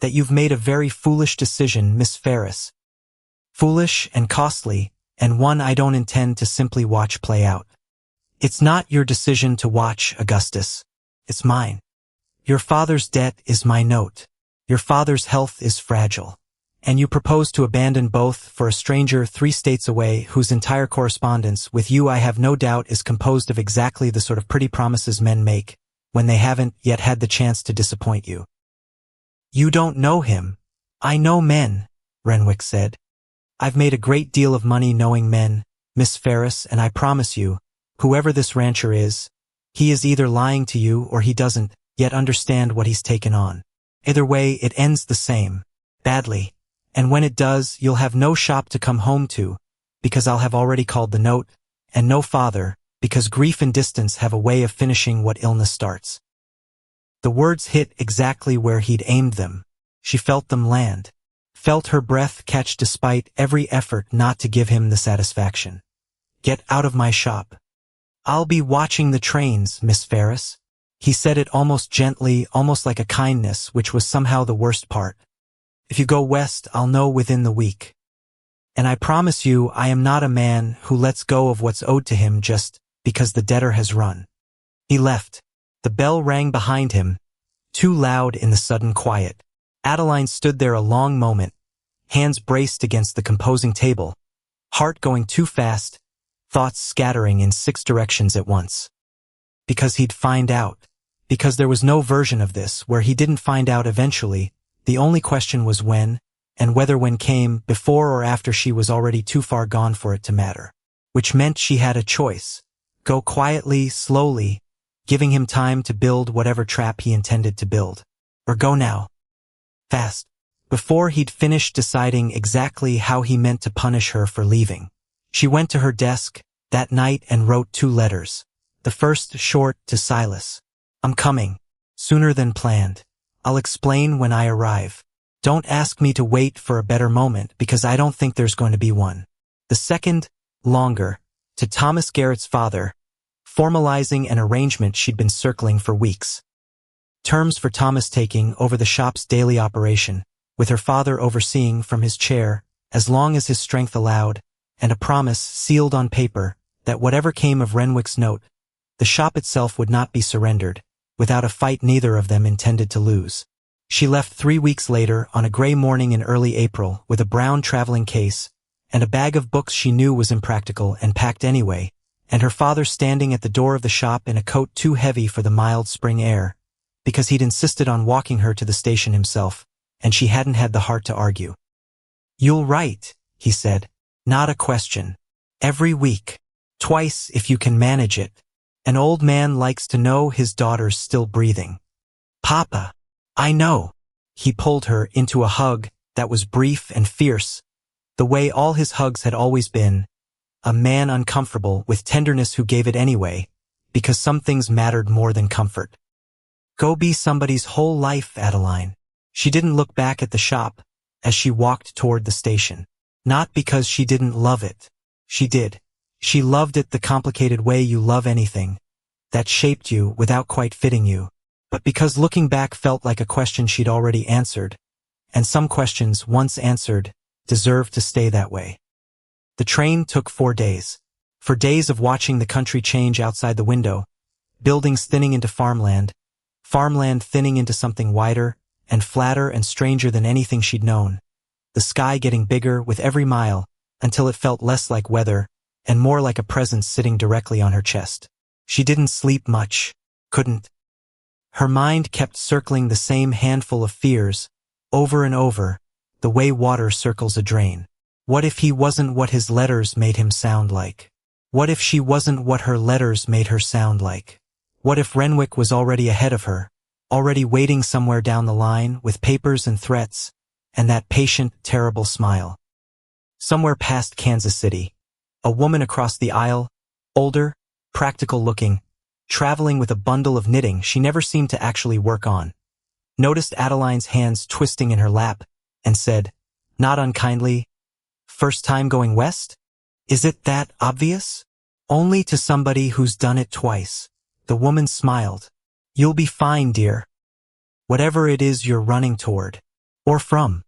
"that you've made a very foolish decision, Miss Ferris. Foolish and costly, and one I don't intend to simply watch play out. It's not your decision to watch, Augustus. It's mine. Your father's debt is my note. Your father's health is fragile. And you propose to abandon both for a stranger 3 states away whose entire correspondence with you I have no doubt is composed of exactly the sort of pretty promises men make when they haven't yet had the chance to disappoint you. You don't know him. I know men," Renwick said. "I've made a great deal of money knowing men, Miss Ferris, and I promise you, whoever this rancher is, he is either lying to you or he doesn't yet understand what he's taken on. Either way, it ends the same, badly, and when it does, you'll have no shop to come home to, because I'll have already called the note, and no father, because grief and distance have a way of finishing what illness starts." The words hit exactly where he'd aimed them. She felt them land, felt her breath catch despite every effort not to give him the satisfaction. "Get out of my shop." "I'll be watching the trains, Miss Ferris." He said it almost gently, almost like a kindness, which was somehow the worst part. "If you go west, I'll know within the week. And I promise you I am not a man who lets go of what's owed to him just because the debtor has run." He left. The bell rang behind him, too loud in the sudden quiet. Adeline stood there a long moment, hands braced against the composing table, heart going too fast, thoughts scattering in 6 directions at once. Because he'd find out. Because there was no version of this where he didn't find out eventually. The only question was when, and whether when came before or after she was already too far gone for it to matter. Which meant she had a choice. Go quietly, slowly, giving him time to build whatever trap he intended to build. Or go now. Fast. Before he'd finished deciding exactly how he meant to punish her for leaving. She went to her desk that night and wrote 2 letters. The first short to Silas. "I'm coming. Sooner than planned. I'll explain when I arrive. Don't ask me to wait for a better moment because I don't think there's going to be one." The second, longer, to Thomas Garrett's father, formalizing an arrangement she'd been circling for weeks. Terms for Thomas taking over the shop's daily operation, with her father overseeing from his chair as long as his strength allowed, and a promise sealed on paper that whatever came of Renwick's note, the shop itself would not be surrendered, without a fight neither of them intended to lose. She left 3 weeks later on a gray morning in early April with a brown traveling case and a bag of books she knew was impractical and packed anyway, and her father standing at the door of the shop in a coat too heavy for the mild spring air, because he'd insisted on walking her to the station himself, and she hadn't had the heart to argue. "You'll write," he said. "Not a question. Every week. Twice if you can manage it. An old man likes to know his daughter's still breathing." "Papa, I know." He pulled her into a hug that was brief and fierce, the way all his hugs had always been, a man uncomfortable with tenderness who gave it anyway, because some things mattered more than comfort. "Go be somebody's whole life, Adeline." She didn't look back at the shop as she walked toward the station. Not because she didn't love it. She did. She loved it the complicated way you love anything, that shaped you without quite fitting you, but because looking back felt like a question she'd already answered, and some questions, once answered, deserved to stay that way. The train took 4 days. 4 days of watching the country change outside the window, buildings thinning into farmland thinning into something wider and flatter and stranger than anything she'd known, the sky getting bigger with every mile until it felt less like weather and more like a presence sitting directly on her chest. She didn't sleep much, couldn't. Her mind kept circling the same handful of fears, over and over, the way water circles a drain. What if he wasn't what his letters made him sound like? What if she wasn't what her letters made her sound like? What if Renwick was already ahead of her, already waiting somewhere down the line with papers and threats, and that patient, terrible smile? Somewhere past Kansas City, a woman across the aisle, older, practical-looking, traveling with a bundle of knitting she never seemed to actually work on, noticed Adeline's hands twisting in her lap, and said, not unkindly, "First time going west? Is it that obvious?" Only to somebody who's done it twice. The woman smiled. "You'll be fine, dear. Whatever it is you're running toward. Or from.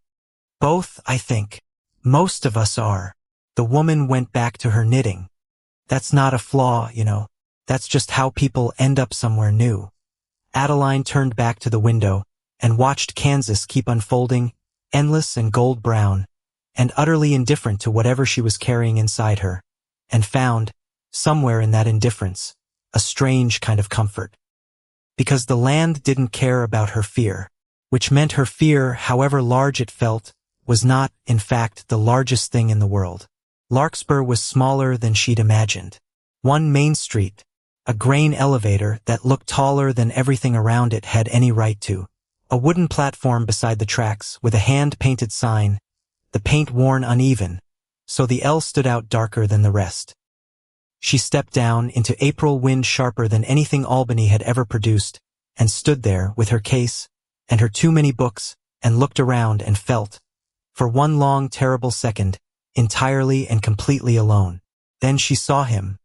Both, I think. Most of us are." The woman went back to her knitting. "That's not a flaw, you know. That's just how people end up somewhere new." Adeline turned back to the window and watched Kansas keep unfolding, endless and gold brown, and utterly indifferent to whatever she was carrying inside her, and found, somewhere in that indifference, a strange kind of comfort. Because the land didn't care about her fear, which meant her fear, however large it felt, was not, in fact, the largest thing in the world. Larkspur was smaller than she'd imagined. One main street, a grain elevator that looked taller than everything around it had any right to, a wooden platform beside the tracks with a hand-painted sign, the paint worn uneven, so the L stood out darker than the rest. She stepped down into April wind sharper than anything Albany had ever produced, and stood there with her case and her too many books, and looked around and felt, for one long terrible second, entirely and completely alone. Then she saw him.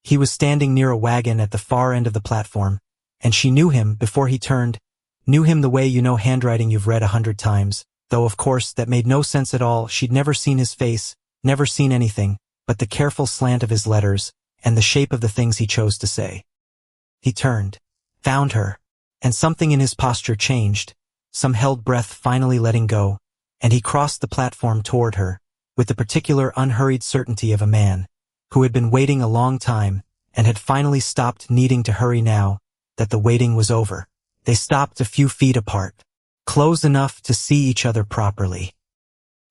He was standing near a wagon at the far end of the platform, and she knew him before he turned, knew him the way you know handwriting you've read 100 times, though of course that made no sense at all. She'd never seen his face, never seen anything, but the careful slant of his letters, and the shape of the things he chose to say. He turned, found her, and something in his posture changed, some held breath finally letting go, and he crossed the platform toward her, with the particular unhurried certainty of a man who had been waiting a long time and had finally stopped needing to hurry now that the waiting was over. They stopped a few feet apart, close enough to see each other properly,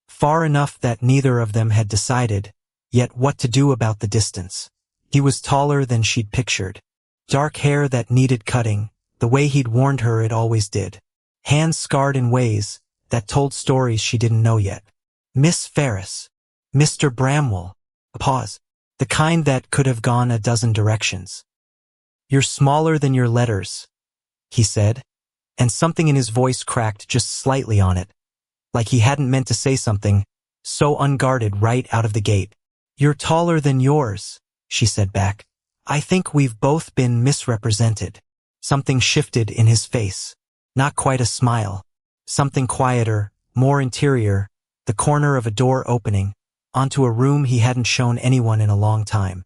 far enough that neither of them had decided yet what to do about the distance. He was taller than she'd pictured, dark hair that needed cutting, the way he'd warned her it always did, hands scarred in ways that told stories she didn't know yet. "Miss Ferris. Mr. Bramwell." A pause, the kind that could have gone a dozen directions. "You're smaller than your letters," he said, and something in his voice cracked just slightly on it, like he hadn't meant to say something, so unguarded right out of the gate. "You're taller than yours," she said back. "I think we've both been misrepresented." Something shifted in his face. Not quite a smile. Something quieter, more interior, the corner of a door opening, onto a room he hadn't shown anyone in a long time.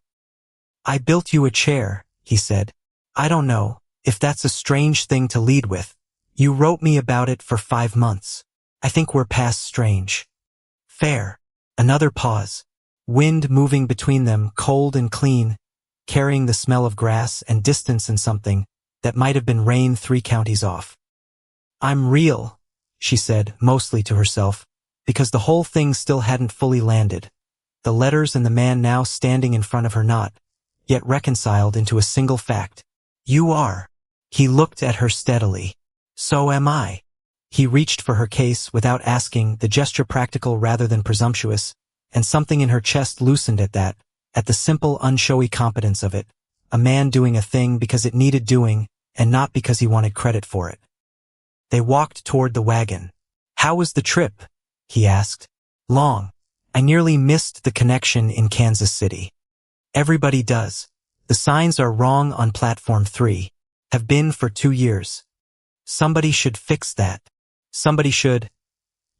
"I built you a chair," he said. "I don't know if that's a strange thing to lead with. You wrote me about it for 5 months. I think we're past strange." "Fair." Another pause. Wind moving between them, cold and clean, carrying the smell of grass and distance and something that might have been rain 3 counties off. "I'm real," she said, mostly to herself, because the whole thing still hadn't fully landed. The letters and the man now standing in front of her not yet reconciled into a single fact. "You are." He looked at her steadily. "So am I." He reached for her case without asking, the gesture practical rather than presumptuous, and something in her chest loosened at that, at the simple, unshowy competence of it, a man doing a thing because it needed doing, and not because he wanted credit for it. They walked toward the wagon. "How was the trip?" he asked. "Long. I nearly missed the connection in Kansas City." "Everybody does. The signs are wrong on platform 3. Have been for 2 years. Somebody should fix that. Somebody should.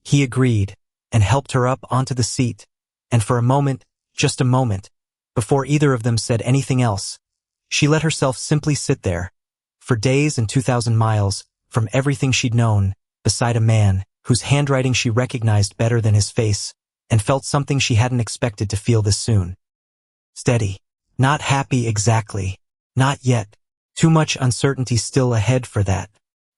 He agreed, and helped her up onto the seat, and for a moment, just a moment, before either of them said anything else, she let herself simply sit there, for days and 2,000 miles, from everything she'd known, beside a man whose handwriting she recognized better than his face, and felt something she hadn't expected to feel this soon. Steady. Not happy exactly. Not yet. Too much uncertainty still ahead for that.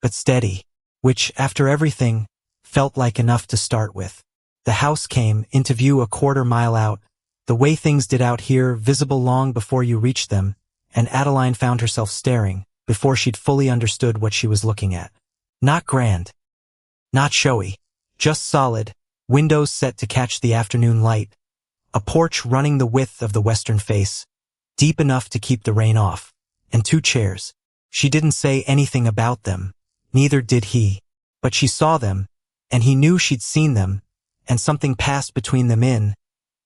But steady. Which, after everything, felt like enough to start with. The house came into view a quarter mile out, the way things did out here visible long before you reached them, and Adeline found herself staring, before she'd fully understood what she was looking at. Not grand. Not showy. Just solid, windows set to catch the afternoon light, a porch running the width of the western face, deep enough to keep the rain off, and 2 chairs. She didn't say anything about them, neither did he, but she saw them, and he knew she'd seen them, and something passed between them in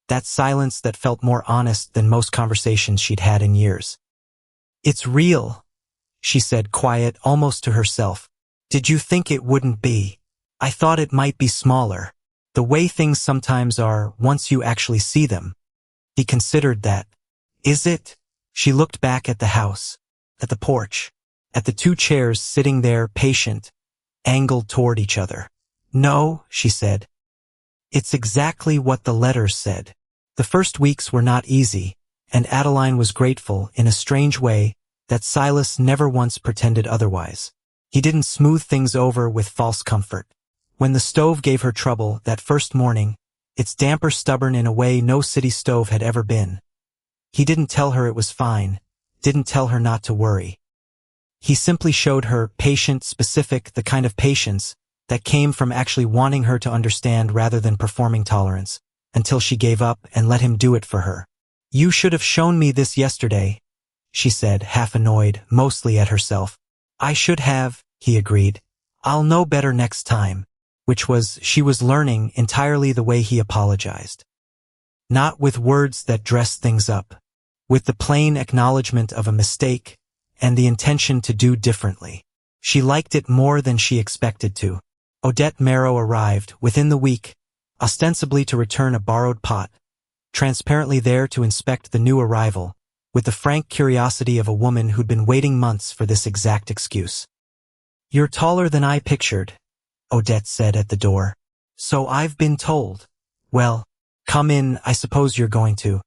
that silence that felt more honest than most conversations she'd had in years. "It's real," she said, quiet almost to herself. "Did you think it wouldn't be? I thought it might be smaller. The way things sometimes are once you actually see them." He considered that. "Is it?" She looked back at the house, at the porch, at the 2 chairs sitting there patient, angled toward each other. "No," she said. "It's exactly what the letters said." The first weeks were not easy, and Adeline was grateful in a strange way that Silas never once pretended otherwise. He didn't smooth things over with false comfort. When the stove gave her trouble that first morning, its damper stubborn in a way no city stove had ever been, he didn't tell her it was fine, didn't tell her not to worry. He simply showed her, patient, specific, the kind of patience that came from actually wanting her to understand rather than performing tolerance, until she gave up and let him do it for her. "You should have shown me this yesterday," she said, half annoyed, mostly at herself. "I should have," he agreed. "I'll know better next time," which was, she was learning entirely the way he apologized. Not with words that dressed things up, with the plain acknowledgement of a mistake and the intention to do differently. She liked it more than she expected to. Odette Marrow arrived within the week, ostensibly to return a borrowed pot, transparently there to inspect the new arrival, with the frank curiosity of a woman who'd been waiting months for this exact excuse. "You're taller than I pictured," Odette said at the door. "So I've been told." "Well, come in, I suppose you're going to."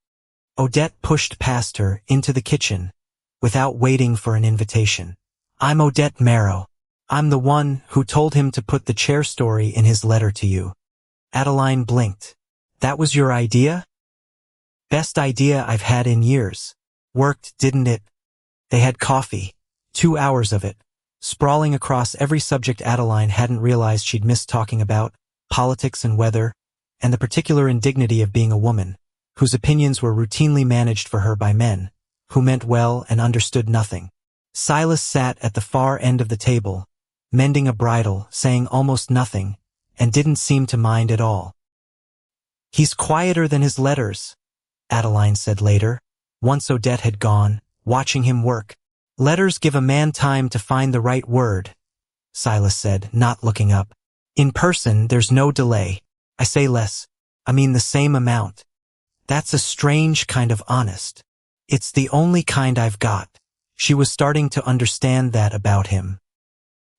Odette pushed past her into the kitchen, without waiting for an invitation. "I'm Odette Marrow. I'm the one who told him to put the chair story in his letter to you." Adeline blinked. "That was your idea?" "Best idea I've had in years. Worked, didn't it?" They had coffee, 2 hours of it, sprawling across every subject Adeline hadn't realized she'd missed talking about, politics and weather, and the particular indignity of being a woman, whose opinions were routinely managed for her by men, who meant well and understood nothing. Silas sat at the far end of the table, mending a bridle, saying almost nothing, and didn't seem to mind at all. "He's quieter than his letters," Adeline said later, once Odette had gone, watching him work. "Letters give a man time to find the right word," Silas said, not looking up. "In person, there's no delay. I say less. I mean the same amount. That's a strange kind of honest. It's the only kind I've got." She was starting to understand that about him.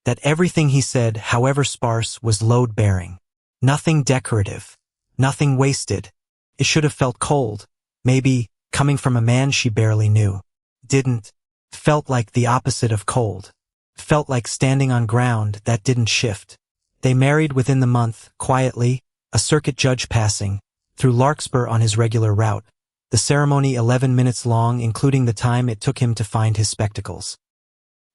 That everything he said, however sparse, was load-bearing. Nothing decorative. Nothing wasted. It should have felt cold, maybe, coming from a man she barely knew. Didn't. Felt like the opposite of cold. Felt like standing on ground that didn't shift. They married within the month, quietly, a circuit judge passing, through Larkspur on his regular route, the ceremony 11 minutes long, including the time it took him to find his spectacles.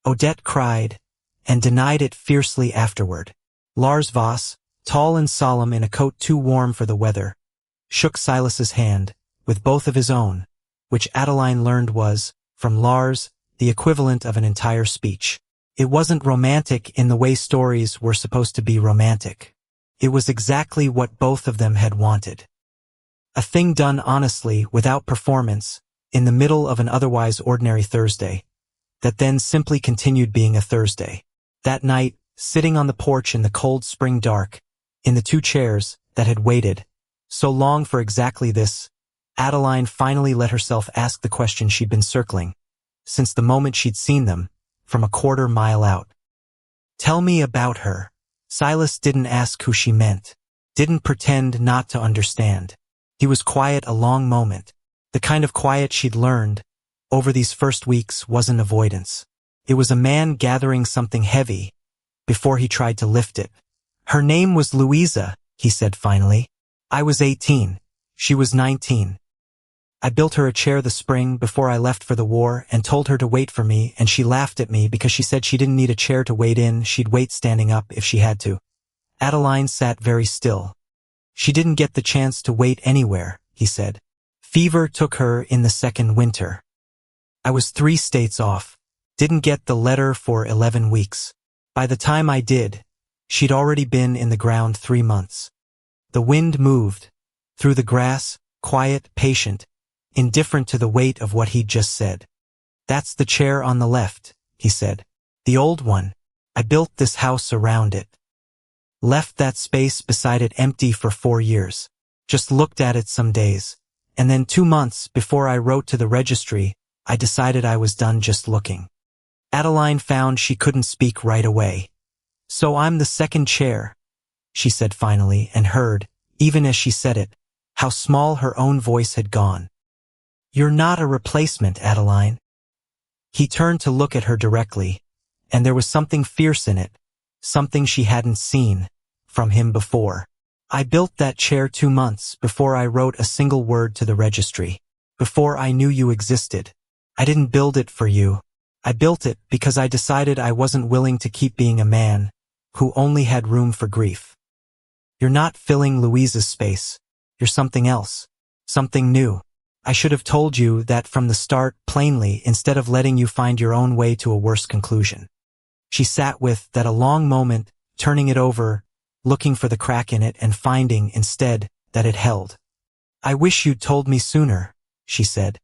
Odette cried, and denied it fiercely afterward. Lars Voss, tall and solemn in a coat too warm for the weather, shook Silas's hand, with both of his own, which Adeline learned was, from Lars, the equivalent of an entire speech. It wasn't romantic in the way stories were supposed to be romantic. It was exactly what both of them had wanted. A thing done honestly, without performance, in the middle of an otherwise ordinary Thursday, that then simply continued being a Thursday. That night, sitting on the porch in the cold spring dark, in the two chairs that had waited so long for exactly this, Adeline finally let herself ask the question she'd been circling since the moment she'd seen them from a quarter mile out. Tell me about her. Silas didn't ask who she meant, didn't pretend not to understand. He was quiet a long moment. The kind of quiet she'd learned over these first weeks wasn't avoidance. It was a man gathering something heavy before he tried to lift it. Her name was Louisa, he said finally. I was 18. She was 19. I built her a chair the spring before I left for the war and told her to wait for me, and she laughed at me because she said she didn't need a chair to wait in, she'd wait standing up if she had to. Adeline sat very still. She didn't get the chance to wait anywhere, he said. Fever took her in the second winter. I was 3 states off. Didn't get the letter for 11 weeks. By the time I did, she'd already been in the ground 3 months. The wind moved through the grass, quiet, patient, indifferent to the weight of what he'd just said. That's the chair on the left, he said. The old one. I built this house around it. Left that space beside it empty for 4 years. Just looked at it some days. And then 2 months before I wrote to the registry, I decided I was done just looking. Adeline found she couldn't speak right away. So I'm the second chair, she said finally, and heard, even as she said it, how small her own voice had gone. You're not a replacement, Adeline. He turned to look at her directly, and there was something fierce in it, something she hadn't seen from him before. I built that chair 2 months before I wrote a single word to the registry, before I knew you existed. I didn't build it for you. I built it because I decided I wasn't willing to keep being a man who only had room for grief. You're not filling Louisa's space. You're something else, something new. I should have told you that from the start plainly instead of letting you find your own way to a worse conclusion. She sat with that a long moment, turning it over, looking for the crack in it and finding instead that it held. I wish you'd told me sooner, she said.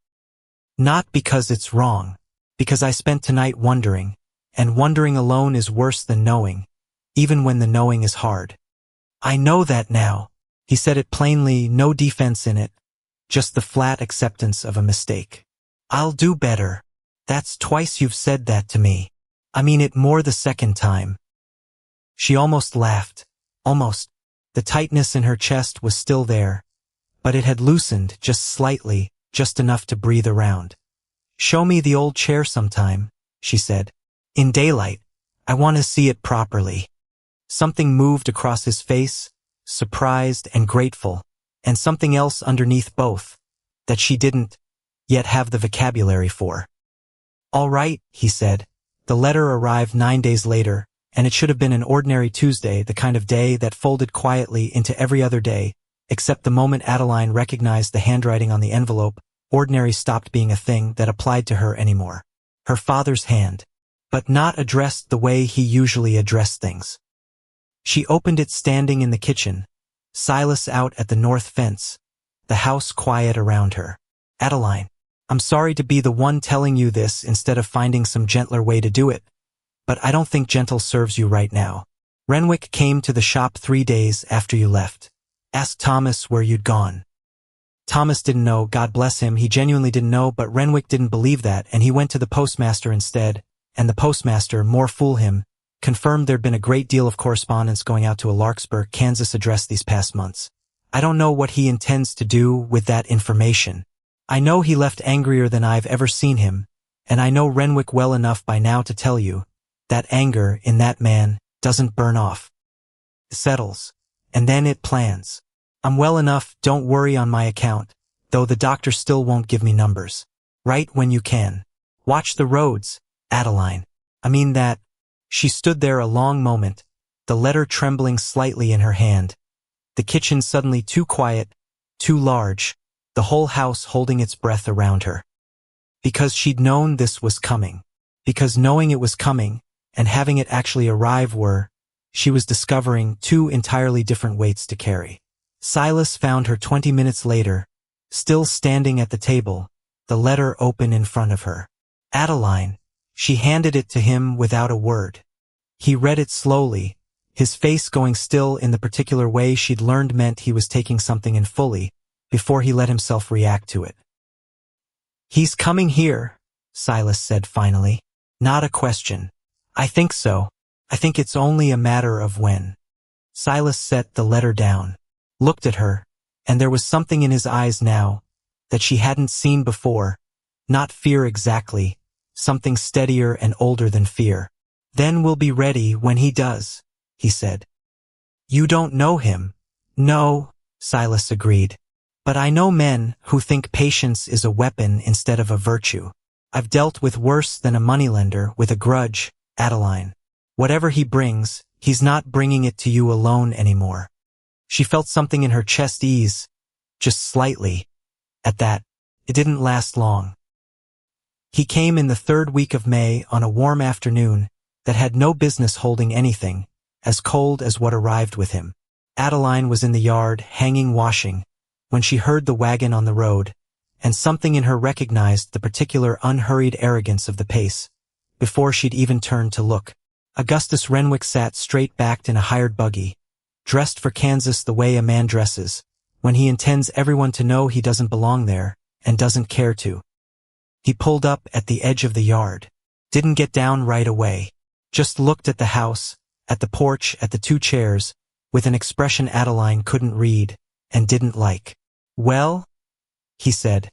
Not because it's wrong, because I spent tonight wondering, and wondering alone is worse than knowing, even when the knowing is hard. I know that now. He said it plainly, no defense in it, just the flat acceptance of a mistake. I'll do better. That's twice you've said that to me. I mean it more the second time. She almost laughed. Almost. The tightness in her chest was still there, but it had loosened just slightly, just enough to breathe around. Show me the old chair sometime, she said. In daylight. I want to see it properly. Something moved across his face, surprised and grateful, and something else underneath both, that she didn't yet have the vocabulary for. All right, he said. The letter arrived 9 days later, and it should have been an ordinary Tuesday, the kind of day that folded quietly into every other day, except the moment Adeline recognized the handwriting on the envelope, ordinary stopped being a thing that applied to her anymore. Her father's hand, but not addressed the way he usually addressed things. She opened it standing in the kitchen, Silas out at the north fence, the house quiet around her. Adeline, I'm sorry to be the one telling you this instead of finding some gentler way to do it, but I don't think gentle serves you right now. Renwick came to the shop 3 days after you left. Asked Thomas where you'd gone. Thomas didn't know, God bless him, he genuinely didn't know, but Renwick didn't believe that, and he went to the postmaster instead, and the postmaster, more fool him, confirmed there'd been a great deal of correspondence going out to a Larkspur, Kansas address these past months. I don't know what he intends to do with that information. I know he left angrier than I've ever seen him, and I know Renwick well enough by now to tell you that anger in that man doesn't burn off. It settles, and then it plans. I'm well enough, don't worry on my account, though the doctor still won't give me numbers. Write when you can. Watch the roads, Adeline. I mean that. She stood there a long moment, the letter trembling slightly in her hand, the kitchen suddenly too quiet, too large, the whole house holding its breath around her. Because she'd known this was coming. Because knowing it was coming, and having it actually arrive were, she was discovering 2 entirely different weights to carry. Silas found her 20 minutes later, still standing at the table, the letter open in front of her. Adeline. She handed it to him without a word. He read it slowly, his face going still in the particular way she'd learned meant he was taking something in fully, before he let himself react to it. "He's coming here," Silas said finally. "Not a question. I think so. I think it's only a matter of when." Silas set the letter down, looked at her, and there was something in his eyes now that she hadn't seen before, not fear exactly, something steadier and older than fear. "Then we'll be ready when he does," he said. "You don't know him." "No," Silas agreed. "But I know men who think patience is a weapon instead of a virtue. I've dealt with worse than a moneylender with a grudge, Adeline. Whatever he brings, he's not bringing it to you alone anymore." She felt something in her chest ease, just slightly. At that, it didn't last long. He came in the 3rd week of May on a warm afternoon that had no business holding anything, as cold as what arrived with him. Adeline was in the yard, hanging washing, when she heard the wagon on the road, and something in her recognized the particular unhurried arrogance of the pace, before she'd even turned to look. Augustus Renwick sat straight-backed in a hired buggy, dressed for Kansas the way a man dresses, when he intends everyone to know he doesn't belong there, and doesn't care to. He pulled up at the edge of the yard, didn't get down right away, just looked at the house, at the porch, at the 2 chairs, with an expression Adeline couldn't read, and didn't like. "Well?" he said,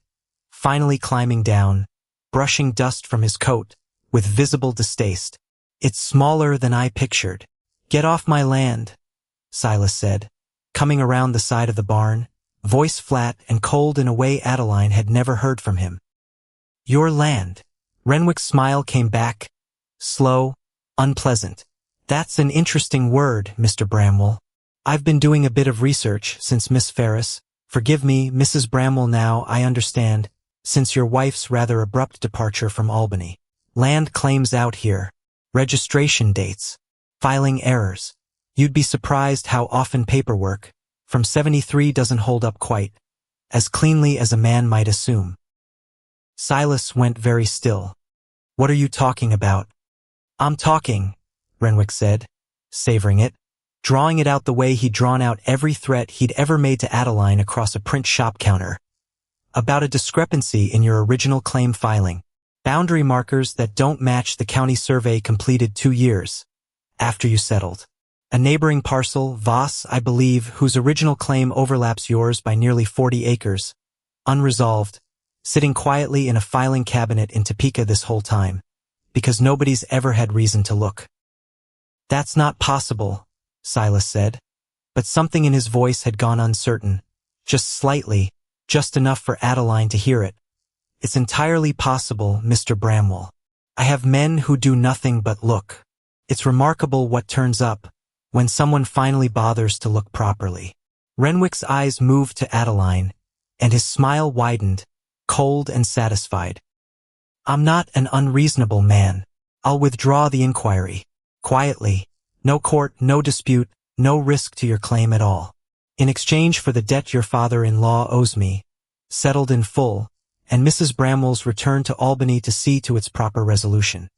finally climbing down, brushing dust from his coat, with visible distaste. "It's smaller than I pictured." "Get off my land," Silas said, coming around the side of the barn, voice flat and cold in a way Adeline had never heard from him. "Your land." Renwick's smile came back, slow, unpleasant. "That's an interesting word, Mr. Bramwell. I've been doing a bit of research since Miss Ferris, forgive me, Mrs. Bramwell now, I understand, since your wife's rather abrupt departure from Albany. Land claims out here, registration dates, filing errors. You'd be surprised how often paperwork from 73 doesn't hold up quite as cleanly as a man might assume." Silas went very still. "What are you talking about?" "I'm talking," Renwick said, savoring it, drawing it out the way he'd drawn out every threat he'd ever made to Adeline across a print shop counter, "about a discrepancy in your original claim filing. Boundary markers that don't match the county survey completed 2 years after you settled. A neighboring parcel, Voss, I believe, whose original claim overlaps yours by nearly 40 acres, unresolved, sitting quietly in a filing cabinet in Topeka this whole time, because nobody's ever had reason to look." "That's not possible," Silas said, but something in his voice had gone uncertain, just slightly, just enough for Adeline to hear it. "It's entirely possible, Mr. Bramwell. I have men who do nothing but look. It's remarkable what turns up when someone finally bothers to look properly." Renwick's eyes moved to Adeline, and his smile widened, cold and satisfied. "I'm not an unreasonable man. I'll withdraw the inquiry. Quietly. No court, no dispute, no risk to your claim at all. In exchange for the debt your father-in-law owes me, settled in full, and Mrs. Bramwell's return to Albany to see to its proper resolution."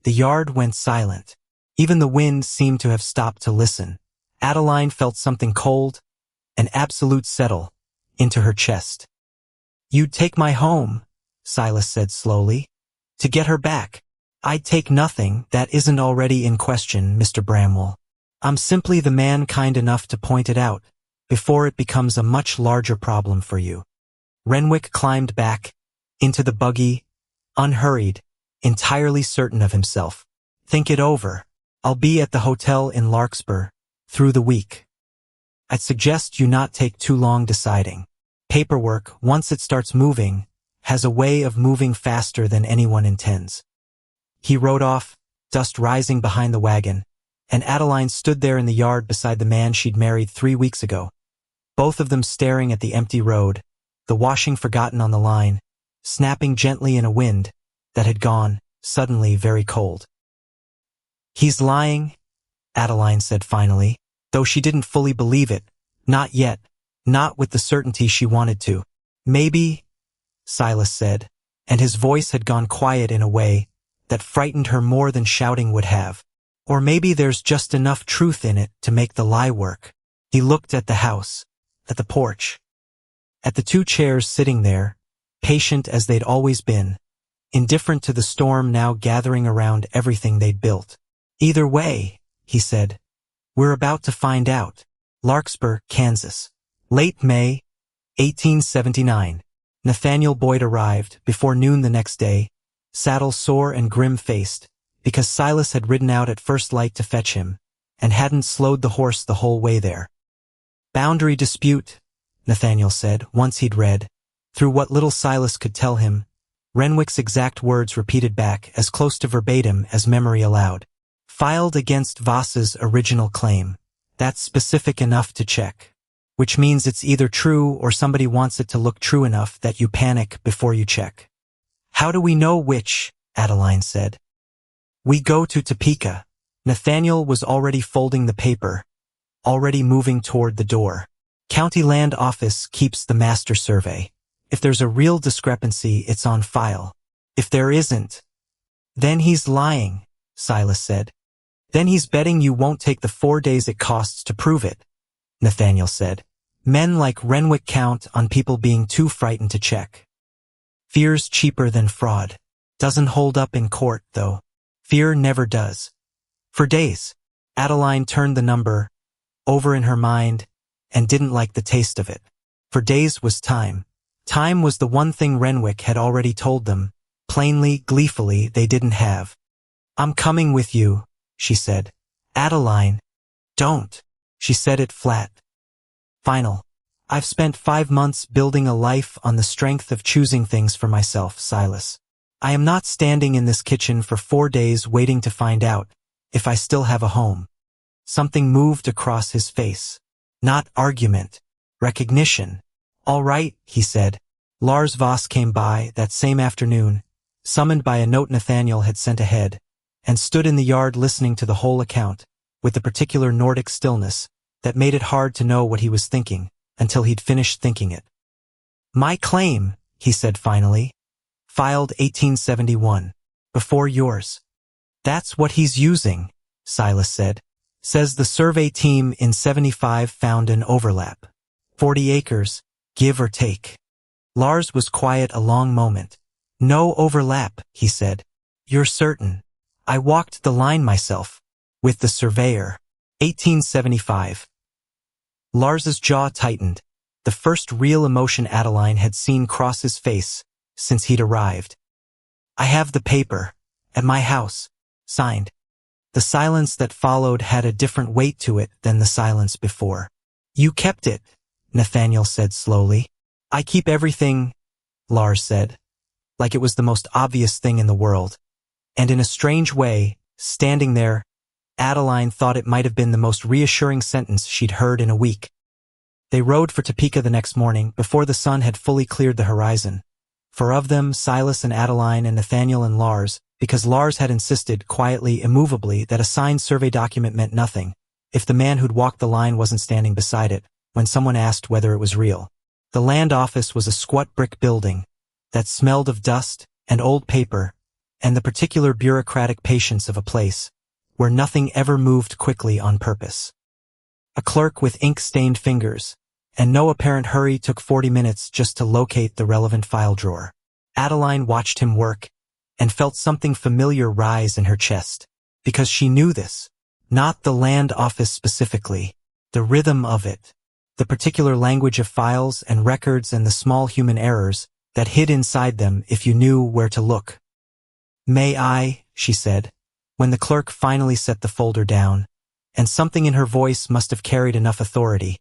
The yard went silent. Even the wind seemed to have stopped to listen. Adeline felt something cold, an absolute settle, into her chest. "You'd take my home," Silas said slowly, "to get her back." "I'd take nothing that isn't already in question, Mr. Bramwell. I'm simply the man kind enough to point it out, before it becomes a much larger problem for you." Renwick climbed back, into the buggy, unhurried, entirely certain of himself. "Think it over. I'll be at the hotel in Larkspur, through the week. I'd suggest you not take too long deciding. Paperwork, once it starts moving, has a way of moving faster than anyone intends." He rode off, dust rising behind the wagon, and Adeline stood there in the yard beside the man she'd married 3 weeks ago, both of them staring at the empty road, the washing forgotten on the line, snapping gently in a wind that had gone, suddenly very cold. "He's lying," Adeline said finally, though she didn't fully believe it, not yet, not with the certainty she wanted to. "Maybe," Silas said, and his voice had gone quiet in a way that frightened her more than shouting would have. Or maybe there's just enough truth in it to make the lie work. He looked at the house, at the porch, at the two chairs sitting there, patient as they'd always been, indifferent to the storm now gathering around everything they'd built. Either way, he said, we're about to find out. Larkspur, Kansas. Late May, 1879. Nathaniel Boyd arrived, before noon the next day, saddle sore and grim-faced, because Silas had ridden out at first light to fetch him, and hadn't slowed the horse the whole way there. Boundary dispute, Nathaniel said, once he'd read, through what little Silas could tell him, Renwick's exact words repeated back as close to verbatim as memory allowed. Filed against Voss's original claim. That's specific enough to check. Which means it's either true or somebody wants it to look true enough that you panic before you check. How do we know which? Adeline said. We go to Topeka. Nathaniel was already folding the paper, already moving toward the door. County Land Office keeps the master survey. If there's a real discrepancy, it's on file. If there isn't, then he's lying, Silas said. Then he's betting you won't take the 4 days it costs to prove it, Nathaniel said. Men like Renwick count on people being too frightened to check. Fear's cheaper than fraud. Doesn't hold up in court, though. Fear never does. For days, Adeline turned the number over in her mind and didn't like the taste of it. For days was time. Time was the one thing Renwick had already told them, plainly, gleefully, they didn't have. I'm coming with you, she said. Adeline, don't. She said it flat. Final. I've spent 5 months building a life on the strength of choosing things for myself, Silas. I am not standing in this kitchen for 4 days waiting to find out if I still have a home. Something moved across his face. Not argument. Recognition. All right, he said. Lars Voss came by that same afternoon, summoned by a note Nathaniel had sent ahead, and stood in the yard listening to the whole account, with the particular Nordic stillness that made it hard to know what he was thinking until he'd finished thinking it. My claim, he said finally, filed 1871, before yours. That's what he's using, Silas said. Says the survey team in 75 found an overlap. 40 acres, give or take. Lars was quiet a long moment. No overlap, he said. You're certain? I walked the line myself. With the surveyor. 1875. Lars's jaw tightened, the first real emotion Adeline had seen cross his face since he'd arrived. I have the paper. At my house. Signed. The silence that followed had a different weight to it than the silence before. You kept it, Nathaniel said slowly. I keep everything, Lars said, like it was the most obvious thing in the world. And in a strange way, standing there, Adeline thought it might have been the most reassuring sentence she'd heard in a week. They rode for Topeka the next morning, before the sun had fully cleared the horizon. For of them, Silas and Adeline and Nathaniel and Lars, because Lars had insisted, quietly, immovably, that a signed survey document meant nothing, if the man who'd walked the line wasn't standing beside it, when someone asked whether it was real. The land office was a squat brick building that smelled of dust and old paper and the particular bureaucratic patience of a place where nothing ever moved quickly on purpose. A clerk with ink-stained fingers and no apparent hurry took 40 minutes just to locate the relevant file drawer. Adeline watched him work and felt something familiar rise in her chest, because she knew this. Not the land office specifically, the rhythm of it, the particular language of files and records and the small human errors that hid inside them if you knew where to look. May I, she said, when the clerk finally set the folder down, and something in her voice must have carried enough authority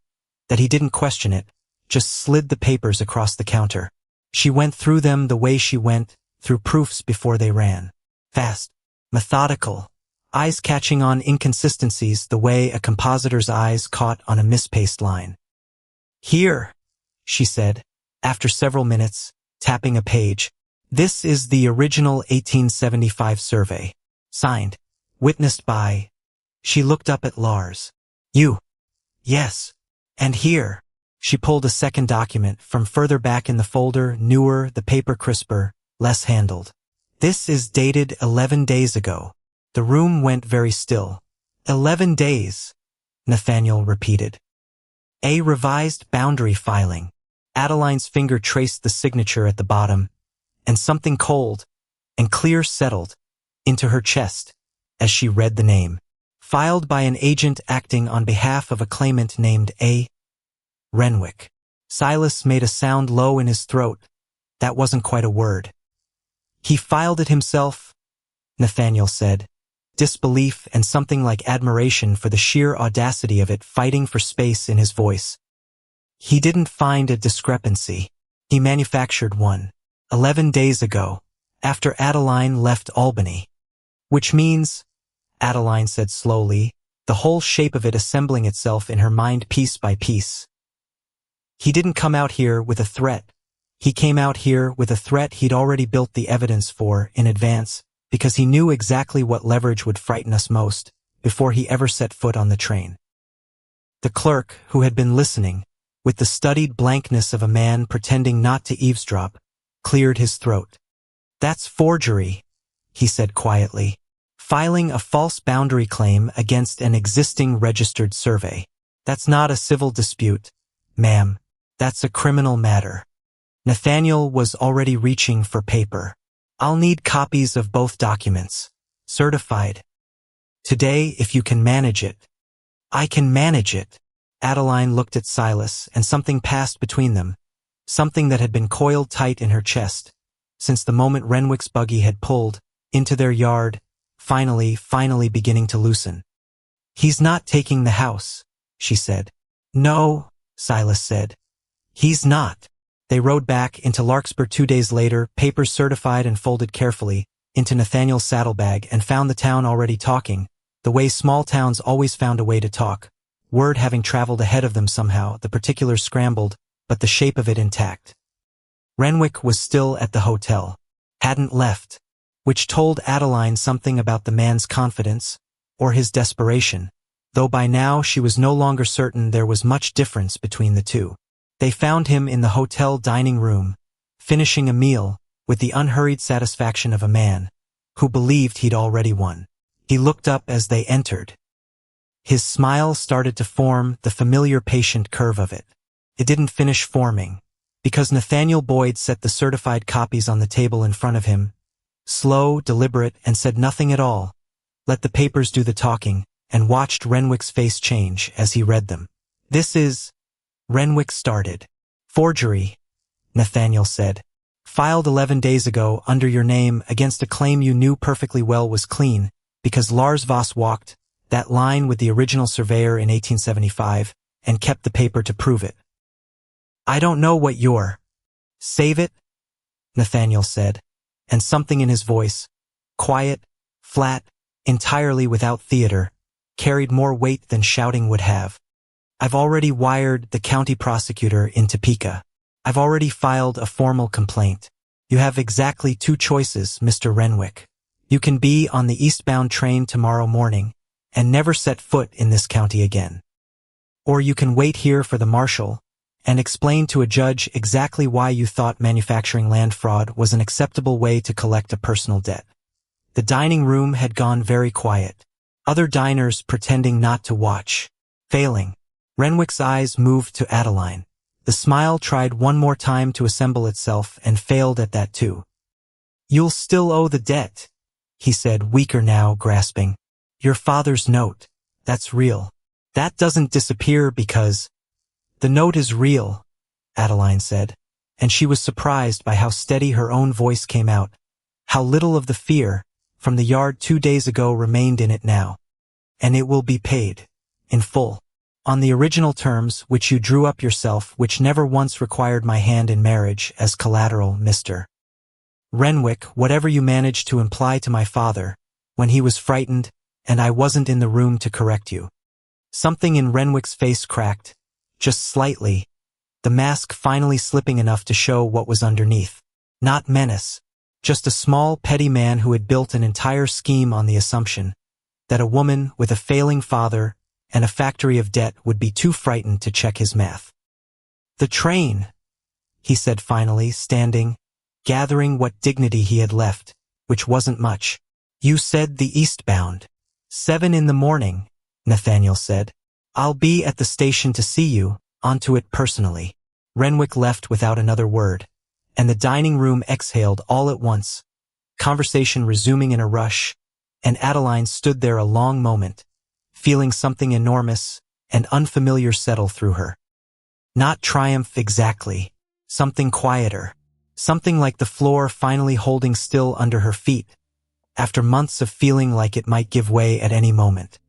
that he didn't question it, just slid the papers across the counter. She went through them the way she went through proofs before they ran. Fast, methodical, eyes catching on inconsistencies the way a compositor's eyes caught on a misspaced line. Here, she said, after several minutes, tapping a page. This is the original 1875 survey. Signed. Witnessed by. She looked up at Lars. You. Yes. And here. She pulled a second document from further back in the folder, newer, the paper crisper, less handled. This is dated 11 days ago. The room went very still. 11 days, Nathaniel repeated. A revised boundary filing. Adeline's finger traced the signature at the bottom, and something cold and clear settled into her chest as she read the name. Filed by an agent acting on behalf of a claimant named A. Renwick. Silas made a sound low in his throat. That wasn't quite a word. He filed it himself, Nathaniel said, disbelief and something like admiration for the sheer audacity of it fighting for space in his voice. He didn't find a discrepancy. He manufactured one. 11 days ago, after Adeline left Albany. Which means, Adeline said slowly, the whole shape of it assembling itself in her mind piece by piece. He didn't come out here with a threat. He came out here with a threat he'd already built the evidence for in advance, because he knew exactly what leverage would frighten us most, before he ever set foot on the train. The clerk, who had been listening, with the studied blankness of a man pretending not to eavesdrop, cleared his throat. That's forgery, he said quietly. Filing a false boundary claim against an existing registered survey. That's not a civil dispute, ma'am. That's a criminal matter. Nathaniel was already reaching for paper. I'll need copies of both documents. Certified. Today, if you can manage it. I can manage it. Adeline looked at Silas, and something passed between them. Something that had been coiled tight in her chest, since the moment Renwick's buggy had pulled into their yard, finally beginning to loosen. He's not taking the house, she said. No, Silas said. He's not. They rode back into Larkspur 2 days later, papers certified and folded carefully, into Nathaniel's saddlebag, and found the town already talking, the way small towns always found a way to talk. Word having traveled ahead of them somehow, the particulars scrambled, but the shape of it intact. Renwick was still at the hotel. Hadn't left. Which told Adeline something about the man's confidence, or his desperation, though by now she was no longer certain there was much difference between the two. They found him in the hotel dining room, finishing a meal, with the unhurried satisfaction of a man who believed he'd already won. He looked up as they entered. His smile started to form the familiar patient curve of it. It didn't finish forming, because Nathaniel Boyd set the certified copies on the table in front of him, slow, deliberate, and said nothing at all, let the papers do the talking, and watched Renwick's face change as he read them. This is... Renwick started. Forgery, Nathaniel said. Filed 11 days ago under your name against a claim you knew perfectly well was clean, because Lars Voss walked that line with the original surveyor in 1875, and kept the paper to prove it. I don't know what you're... Save it? Nathaniel said, and something in his voice, quiet, flat, entirely without theater, carried more weight than shouting would have. I've already wired the county prosecutor in Topeka. I've already filed a formal complaint. You have exactly 2 choices, Mr. Renwick. You can be on the eastbound train tomorrow morning and never set foot in this county again. Or you can wait here for the marshal and explain to a judge exactly why you thought manufacturing land fraud was an acceptable way to collect a personal debt. The dining room had gone very quiet. Other diners pretending not to watch. Failing. Renwick's eyes moved to Adeline. The smile tried one more time to assemble itself and failed at that too. You'll still owe the debt, he said, weaker now, grasping. Your father's note. That's real. That doesn't disappear because... The note is real, Adeline said, and she was surprised by how steady her own voice came out, how little of the fear from the yard 2 days ago remained in it now. And it will be paid. In full. On the original terms which you drew up yourself, which never once required my hand in marriage as collateral, Mr. Renwick, whatever you managed to imply to my father, when he was frightened, and I wasn't in the room to correct you. Something in Renwick's face cracked, just slightly, the mask finally slipping enough to show what was underneath. Not menace, just a small, petty man who had built an entire scheme on the assumption that a woman with a failing father and a factory of debt would be too frightened to check his math. The train, he said finally, standing, gathering what dignity he had left, which wasn't much. You said the eastbound. 7 in the morning, Nathaniel said. I'll be at the station to see you, onto it personally. Renwick left without another word, and the dining room exhaled all at once, conversation resuming in a rush, and Adeline stood there a long moment, feeling something enormous and unfamiliar settle through her. Not triumph exactly, something quieter, something like the floor finally holding still under her feet, after months of feeling like it might give way at any moment.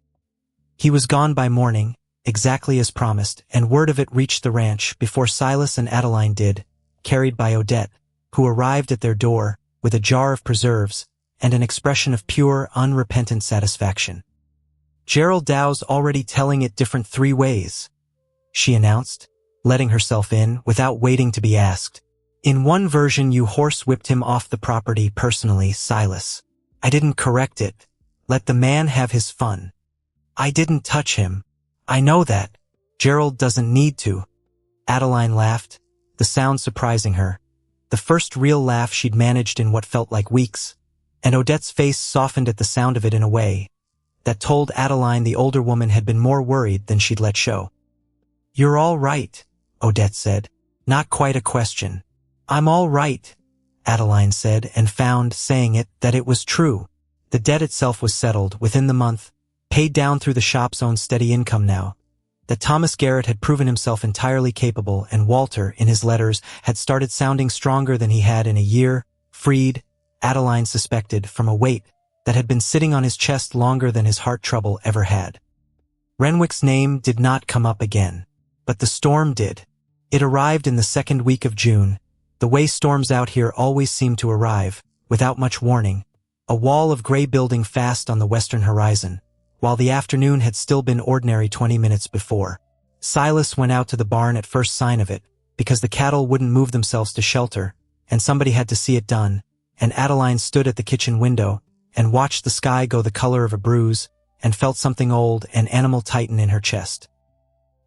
He was gone by morning, exactly as promised, and word of it reached the ranch before Silas and Adeline did, carried by Odette, who arrived at their door with a jar of preserves and an expression of pure, unrepentant satisfaction. Gerald Dow's already telling it different 3 ways, she announced, letting herself in without waiting to be asked. In one version you horsewhipped him off the property personally, Silas. I didn't correct it. Let the man have his fun. I didn't touch him. I know that. Gerald doesn't need to. Adeline laughed, the sound surprising her, the first real laugh she'd managed in what felt like weeks, and Odette's face softened at the sound of it in a way that told Adeline the older woman had been more worried than she'd let show. You're all right, Odette said. Not quite a question. I'm all right, Adeline said, and found, saying it, that it was true. The debt itself was settled within the month, paid down through the shop's own steady income now. That Thomas Garrett had proven himself entirely capable, and Walter, in his letters, had started sounding stronger than he had in a year, freed, Adeline suspected, from a weight that had been sitting on his chest longer than his heart trouble ever had. Renwick's name did not come up again, but the storm did. It arrived in the 2nd week of June, the way storms out here always seem to arrive, without much warning, a wall of gray building fast on the western horizon, while the afternoon had still been ordinary 20 minutes before. Silas went out to the barn at first sign of it, because the cattle wouldn't move themselves to shelter, and somebody had to see it done, and Adeline stood at the kitchen window and watched the sky go the color of a bruise and felt something old and animal tighten in her chest.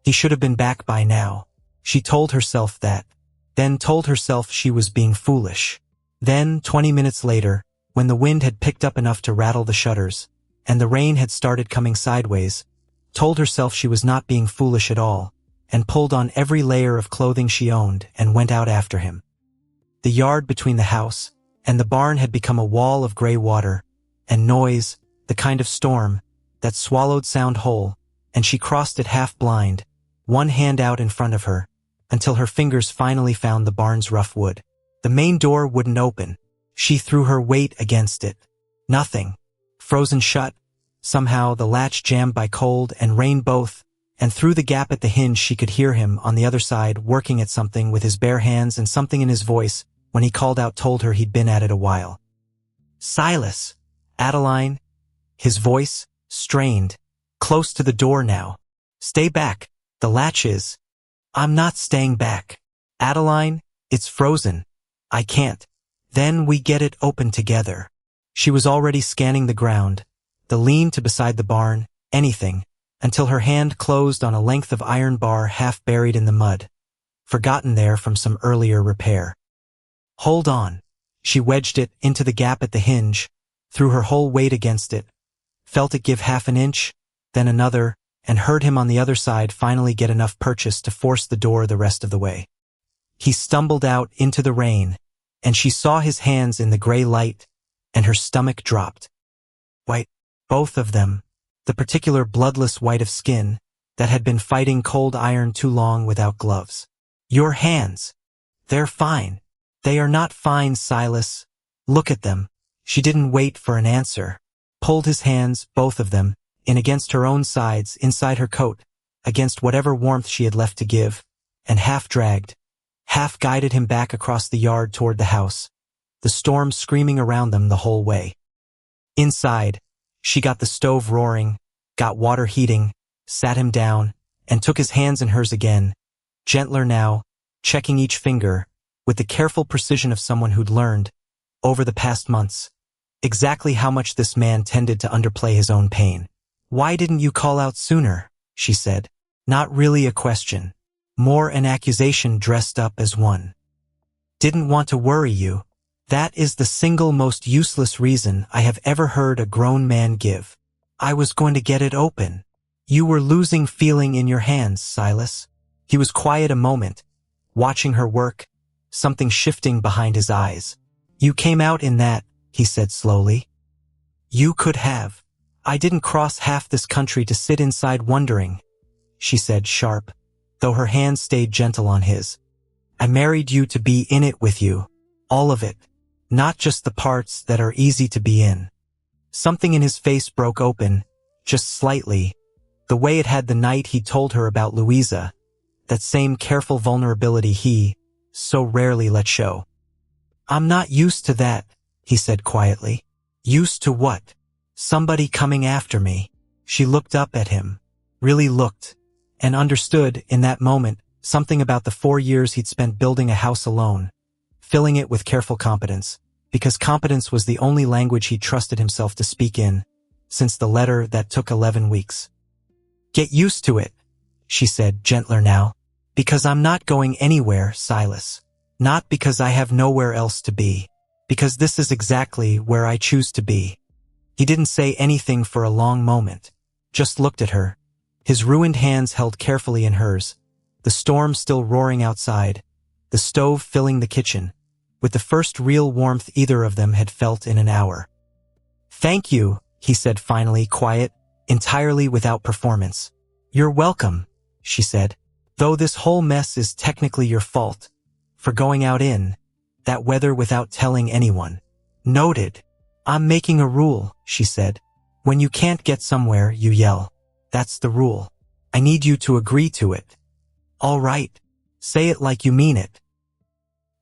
He should have been back by now. She told herself that, then told herself she was being foolish. Then, 20 minutes later, when the wind had picked up enough to rattle the shutters, and the rain had started coming sideways, told herself she was not being foolish at all, and pulled on every layer of clothing she owned and went out after him. The yard between the house and the barn had become a wall of gray water, and noise, the kind of storm that swallowed sound whole, and she crossed it half blind, one hand out in front of her, until her fingers finally found the barn's rough wood. The main door wouldn't open. She threw her weight against it. Nothing. Frozen shut. Somehow the latch jammed by cold and rain both, and through the gap at the hinge she could hear him on the other side working at something with his bare hands, and something in his voice, when he called out, told her he'd been at it a while. Silas! Adeline! His voice, strained, close to the door now. Stay back. The latch is. I'm not staying back. Adeline, it's frozen. I can't. Then we get it open together. She was already scanning the ground, the lean to beside the barn, anything, until her hand closed on a length of iron bar half buried in the mud, forgotten there from some earlier repair. Hold on. She wedged it into the gap at the hinge, threw her whole weight against it, felt it give half an inch, then another, and heard him on the other side finally get enough purchase to force the door the rest of the way. He stumbled out into the rain, and she saw his hands in the gray light, and her stomach dropped. White, both of them, the particular bloodless white of skin that had been fighting cold iron too long without gloves. Your hands. They're fine. They are not fine, Silas. Look at them. She didn't wait for an answer. Pulled his hands, both of them, in against her own sides, inside her coat, against whatever warmth she had left to give, and half dragged, half guided him back across the yard toward the house, the storm screaming around them the whole way. Inside, she got the stove roaring, got water heating, sat him down, and took his hands in hers again, gentler now, checking each finger, with the careful precision of someone who'd learned, over the past months, exactly how much this man tended to underplay his own pain. Why didn't you call out sooner? She said. Not really a question. More an accusation dressed up as one. Didn't want to worry you. That is the single most useless reason I have ever heard a grown man give. I was going to get it open. You were losing feeling in your hands, Silas. He was quiet a moment, watching her work, something shifting behind his eyes. You came out in that, he said slowly. You could have. I didn't cross half this country to sit inside wondering, she said sharp, though her hand stayed gentle on his. I married you to be in it with you. All of it. Not just the parts that are easy to be in. Something in his face broke open, just slightly, the way it had the night he told her about Louisa, that same careful vulnerability he so rarely let show. I'm not used to that, he said quietly. Used to what? Somebody coming after me. She looked up at him, really looked, and understood in that moment something about the 4 years he'd spent building a house alone, filling it with careful competence, because competence was the only language he trusted himself to speak in, since the letter that took 11 weeks. Get used to it, she said, gentler now, because I'm not going anywhere, Silas. Not because I have nowhere else to be, because this is exactly where I choose to be. He didn't say anything for a long moment, just looked at her, his ruined hands held carefully in hers, the storm still roaring outside, the stove filling the kitchen, with the first real warmth either of them had felt in an hour. Thank you, he said finally, quiet, entirely without performance. You're welcome, she said, though this whole mess is technically your fault, for going out in that weather without telling anyone. Noted. I'm making a rule, she said. When you can't get somewhere, you yell. That's the rule. I need you to agree to it. All right. Say it like you mean it.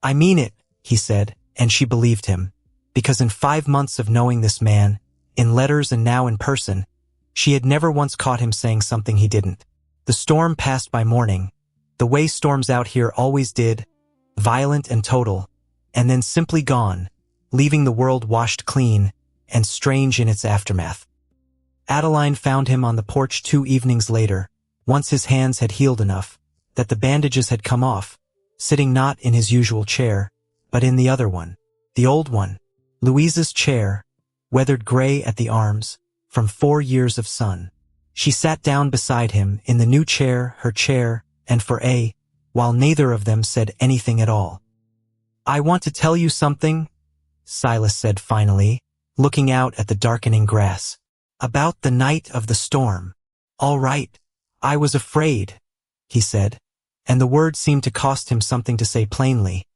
I mean it, he said, and she believed him, because in 5 months of knowing this man, in letters and now in person, she had never once caught him saying something he didn't. The storm passed by morning, the way storms out here always did, violent and total, and then simply gone, leaving the world washed clean and strange in its aftermath. Adeline found him on the porch 2 evenings later, once his hands had healed enough, that the bandages had come off, sitting not in his usual chair, but in the other one, the old one, Louisa's chair, weathered gray at the arms, from 4 years of sun. She sat down beside him in the new chair, her chair, and for while neither of them said anything at all. I want to tell you something, Silas said finally, looking out at the darkening grass. About the night of the storm. All right. I was afraid, he said, and the word seemed to cost him something to say plainly,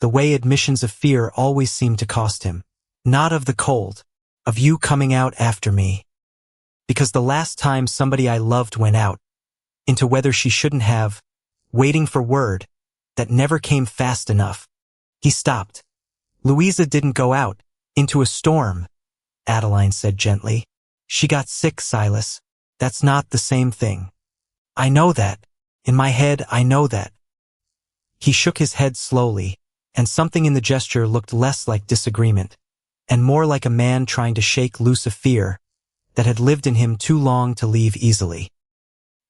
the way admissions of fear always seemed to cost him. Not of the cold, of you coming out after me. Because the last time somebody I loved went out, into weather she shouldn't have, waiting for word, that never came fast enough. He stopped. Louisa didn't go out, into a storm, Adeline said gently. She got sick, Silas. That's not the same thing. I know that. In my head, I know that. He shook his head slowly, and something in the gesture looked less like disagreement, and more like a man trying to shake loose a fear that had lived in him too long to leave easily.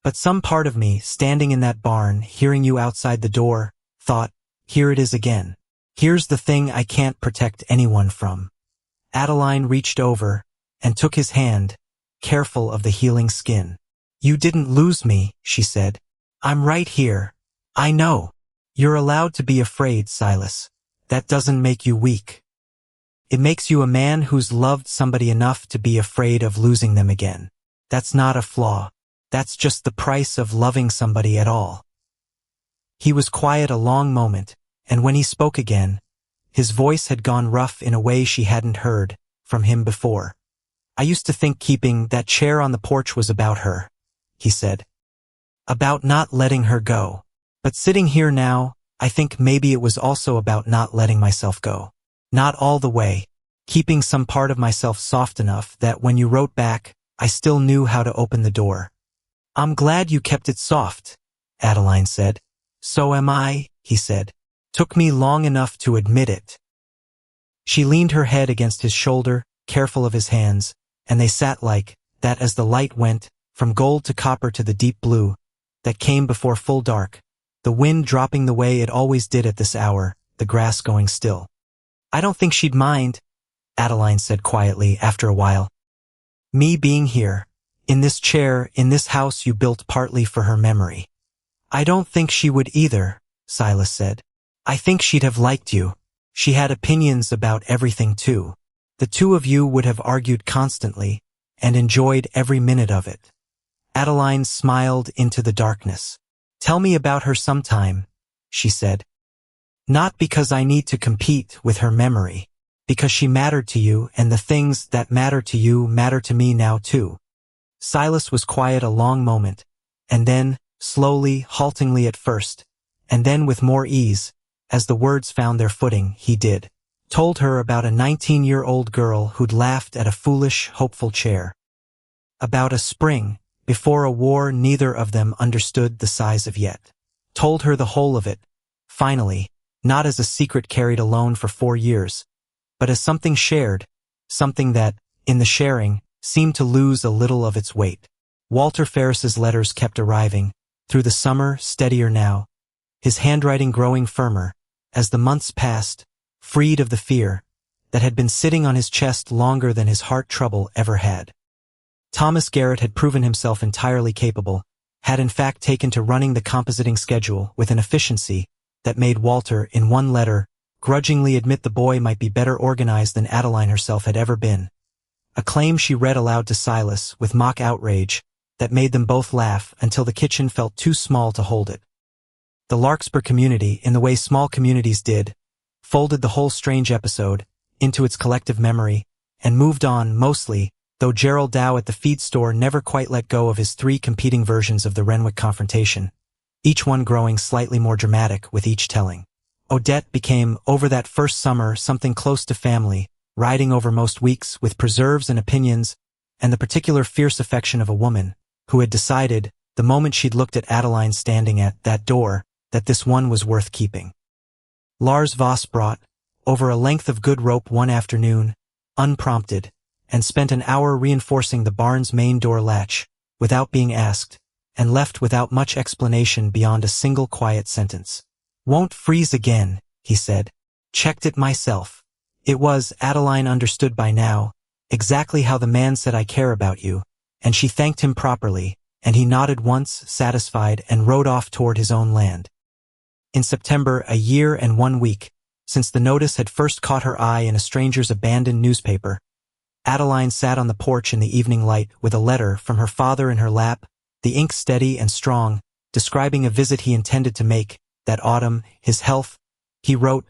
But some part of me, standing in that barn, hearing you outside the door, thought, here it is again. Here's the thing I can't protect anyone from. Adeline reached over and took his hand, careful of the healing skin. You didn't lose me, she said. I'm right here. I know. You're allowed to be afraid, Silas. That doesn't make you weak. It makes you a man who's loved somebody enough to be afraid of losing them again. That's not a flaw. That's just the price of loving somebody at all. He was quiet a long moment, and when he spoke again, his voice had gone rough in a way she hadn't heard from him before. I used to think keeping that chair on the porch was about her, he said. About not letting her go. But sitting here now, I think maybe it was also about not letting myself go. Not all the way, keeping some part of myself soft enough that when you wrote back, I still knew how to open the door. I'm glad you kept it soft, Adeline said. So am I, he said. Took me long enough to admit it. She leaned her head against his shoulder, careful of his hands, and they sat like that as the light went, from gold to copper to the deep blue, that came before full dark, the wind dropping the way it always did at this hour, the grass going still. I don't think she'd mind, Adeline said quietly after a while. Me being here, in this chair, in this house you built partly for her memory. I don't think she would either, Silas said. I think she'd have liked you. She had opinions about everything too. The two of you would have argued constantly, and enjoyed every minute of it. Adeline smiled into the darkness. Tell me about her sometime, she said. Not because I need to compete with her memory, because she mattered to you and the things that matter to you matter to me now too. Silas was quiet a long moment, and then, slowly, haltingly at first, and then with more ease, as the words found their footing, he did. Told her about a 19-year-old girl who'd laughed at a foolish, hopeful chair. About a spring, before a war neither of them understood the size of yet. Told her the whole of it, finally, not as a secret carried alone for 4 years, but as something shared, something that, in the sharing, seemed to lose a little of its weight. Walter Ferris's letters kept arriving, through the summer, steadier now, his handwriting growing firmer, as the months passed, freed of the fear that had been sitting on his chest longer than his heart trouble ever had. Thomas Garrett had proven himself entirely capable, had in fact taken to running the compositing schedule with an efficiency that made Walter, in one letter, grudgingly admit the boy might be better organized than Adeline herself had ever been. A claim she read aloud to Silas with mock outrage that made them both laugh until the kitchen felt too small to hold it. The Larkspur community, in the way small communities did, folded the whole strange episode into its collective memory and moved on mostly, though Gerald Dow at the feed store never quite let go of his 3 competing versions of the Renwick confrontation, each one growing slightly more dramatic with each telling. Odette became, over that first summer, something close to family, riding over most weeks with preserves and opinions, and the particular fierce affection of a woman who had decided, the moment she'd looked at Adeline standing at that door, that this one was worth keeping. Lars Voss brought, over a length of good rope one afternoon, unprompted, and spent an hour reinforcing the barn's main door latch, without being asked, and left without much explanation beyond a single quiet sentence. Won't freeze again, he said. Checked it myself. It was, Adeline understood by now, exactly how the man said I care about you, and she thanked him properly, and he nodded once, satisfied, and rode off toward his own land. In September, a year and 1 week, since the notice had first caught her eye in a stranger's abandoned newspaper, Adeline sat on the porch in the evening light with a letter from her father in her lap, the ink steady and strong, describing a visit he intended to make, that autumn, his health, he wrote,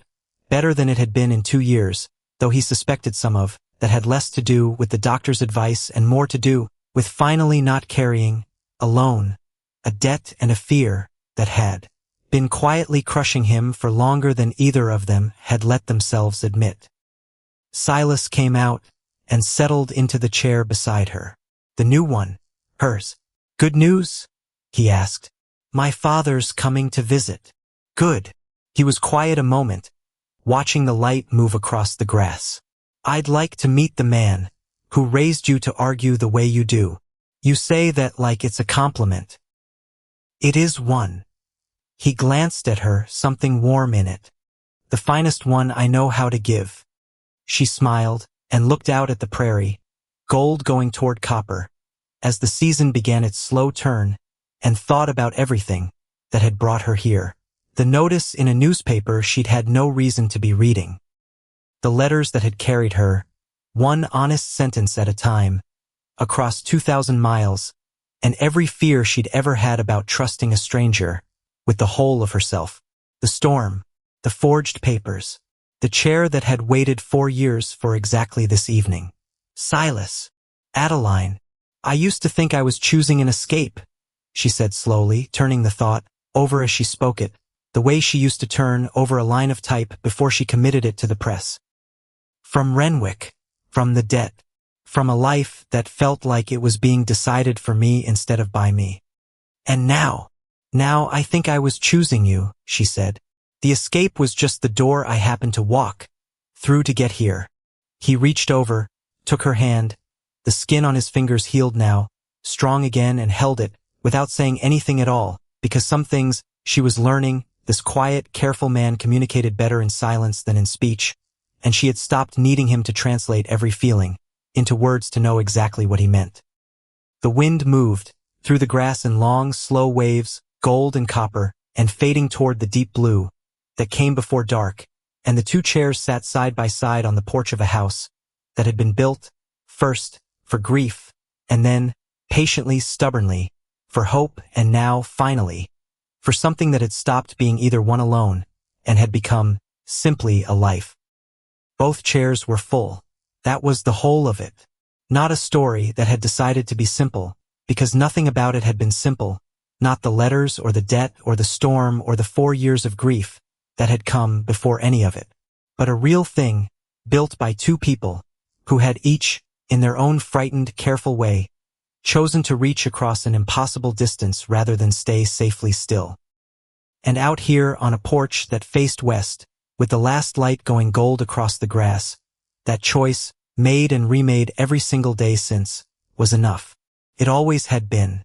better than it had been in 2 years, though he suspected some of, that had less to do with the doctor's advice and more to do with finally not carrying, alone, a debt and a fear that had been quietly crushing him for longer than either of them had let themselves admit. Silas came out and settled into the chair beside her. The new one, hers. Good news? He asked. My father's coming to visit. Good. He was quiet a moment, watching the light move across the grass. I'd like to meet the man who raised you to argue the way you do. You say that like it's a compliment. It is one. He glanced at her, something warm in it. The finest one I know how to give. She smiled and looked out at the prairie, gold going toward copper, as the season began its slow turn, and thought about everything that had brought her here. The notice in a newspaper she'd had no reason to be reading. The letters that had carried her, one honest sentence at a time, across 2,000 miles, and every fear she'd ever had about trusting a stranger, with the whole of herself. The storm, the forged papers, the chair that had waited 4 years for exactly this evening. Silas, Adeline, I used to think I was choosing an escape, she said slowly, turning the thought over as she spoke it, the way she used to turn over a line of type before she committed it to the press. From Renwick, from the debt, from a life that felt like it was being decided for me instead of by me. And now I think I was choosing you, she said. The escape was just the door I happened to walk through to get here. He reached over, took her hand, the skin on his fingers healed now, strong again, and held it, without saying anything at all, because some things she was learning, this quiet, careful man communicated better in silence than in speech, and she had stopped needing him to translate every feeling into words to know exactly what he meant. The wind moved through the grass in long, slow waves, gold and copper, and fading toward the deep blue that came before dark, and the two chairs sat side by side on the porch of a house that had been built, first, for grief, and then, patiently, stubbornly, for hope, and now, finally, for something that had stopped being either one alone and had become simply a life. Both chairs were full. That was the whole of it. Not a story that had decided to be simple, because nothing about it had been simple, not the letters or the debt or the storm or the 4 years of grief that had come before any of it, but a real thing, built by two people, who had each, in their own frightened, careful way, chosen to reach across an impossible distance rather than stay safely still. And out here on a porch that faced west, with the last light going gold across the grass, that choice, made and remade every single day since, was enough. It always had been.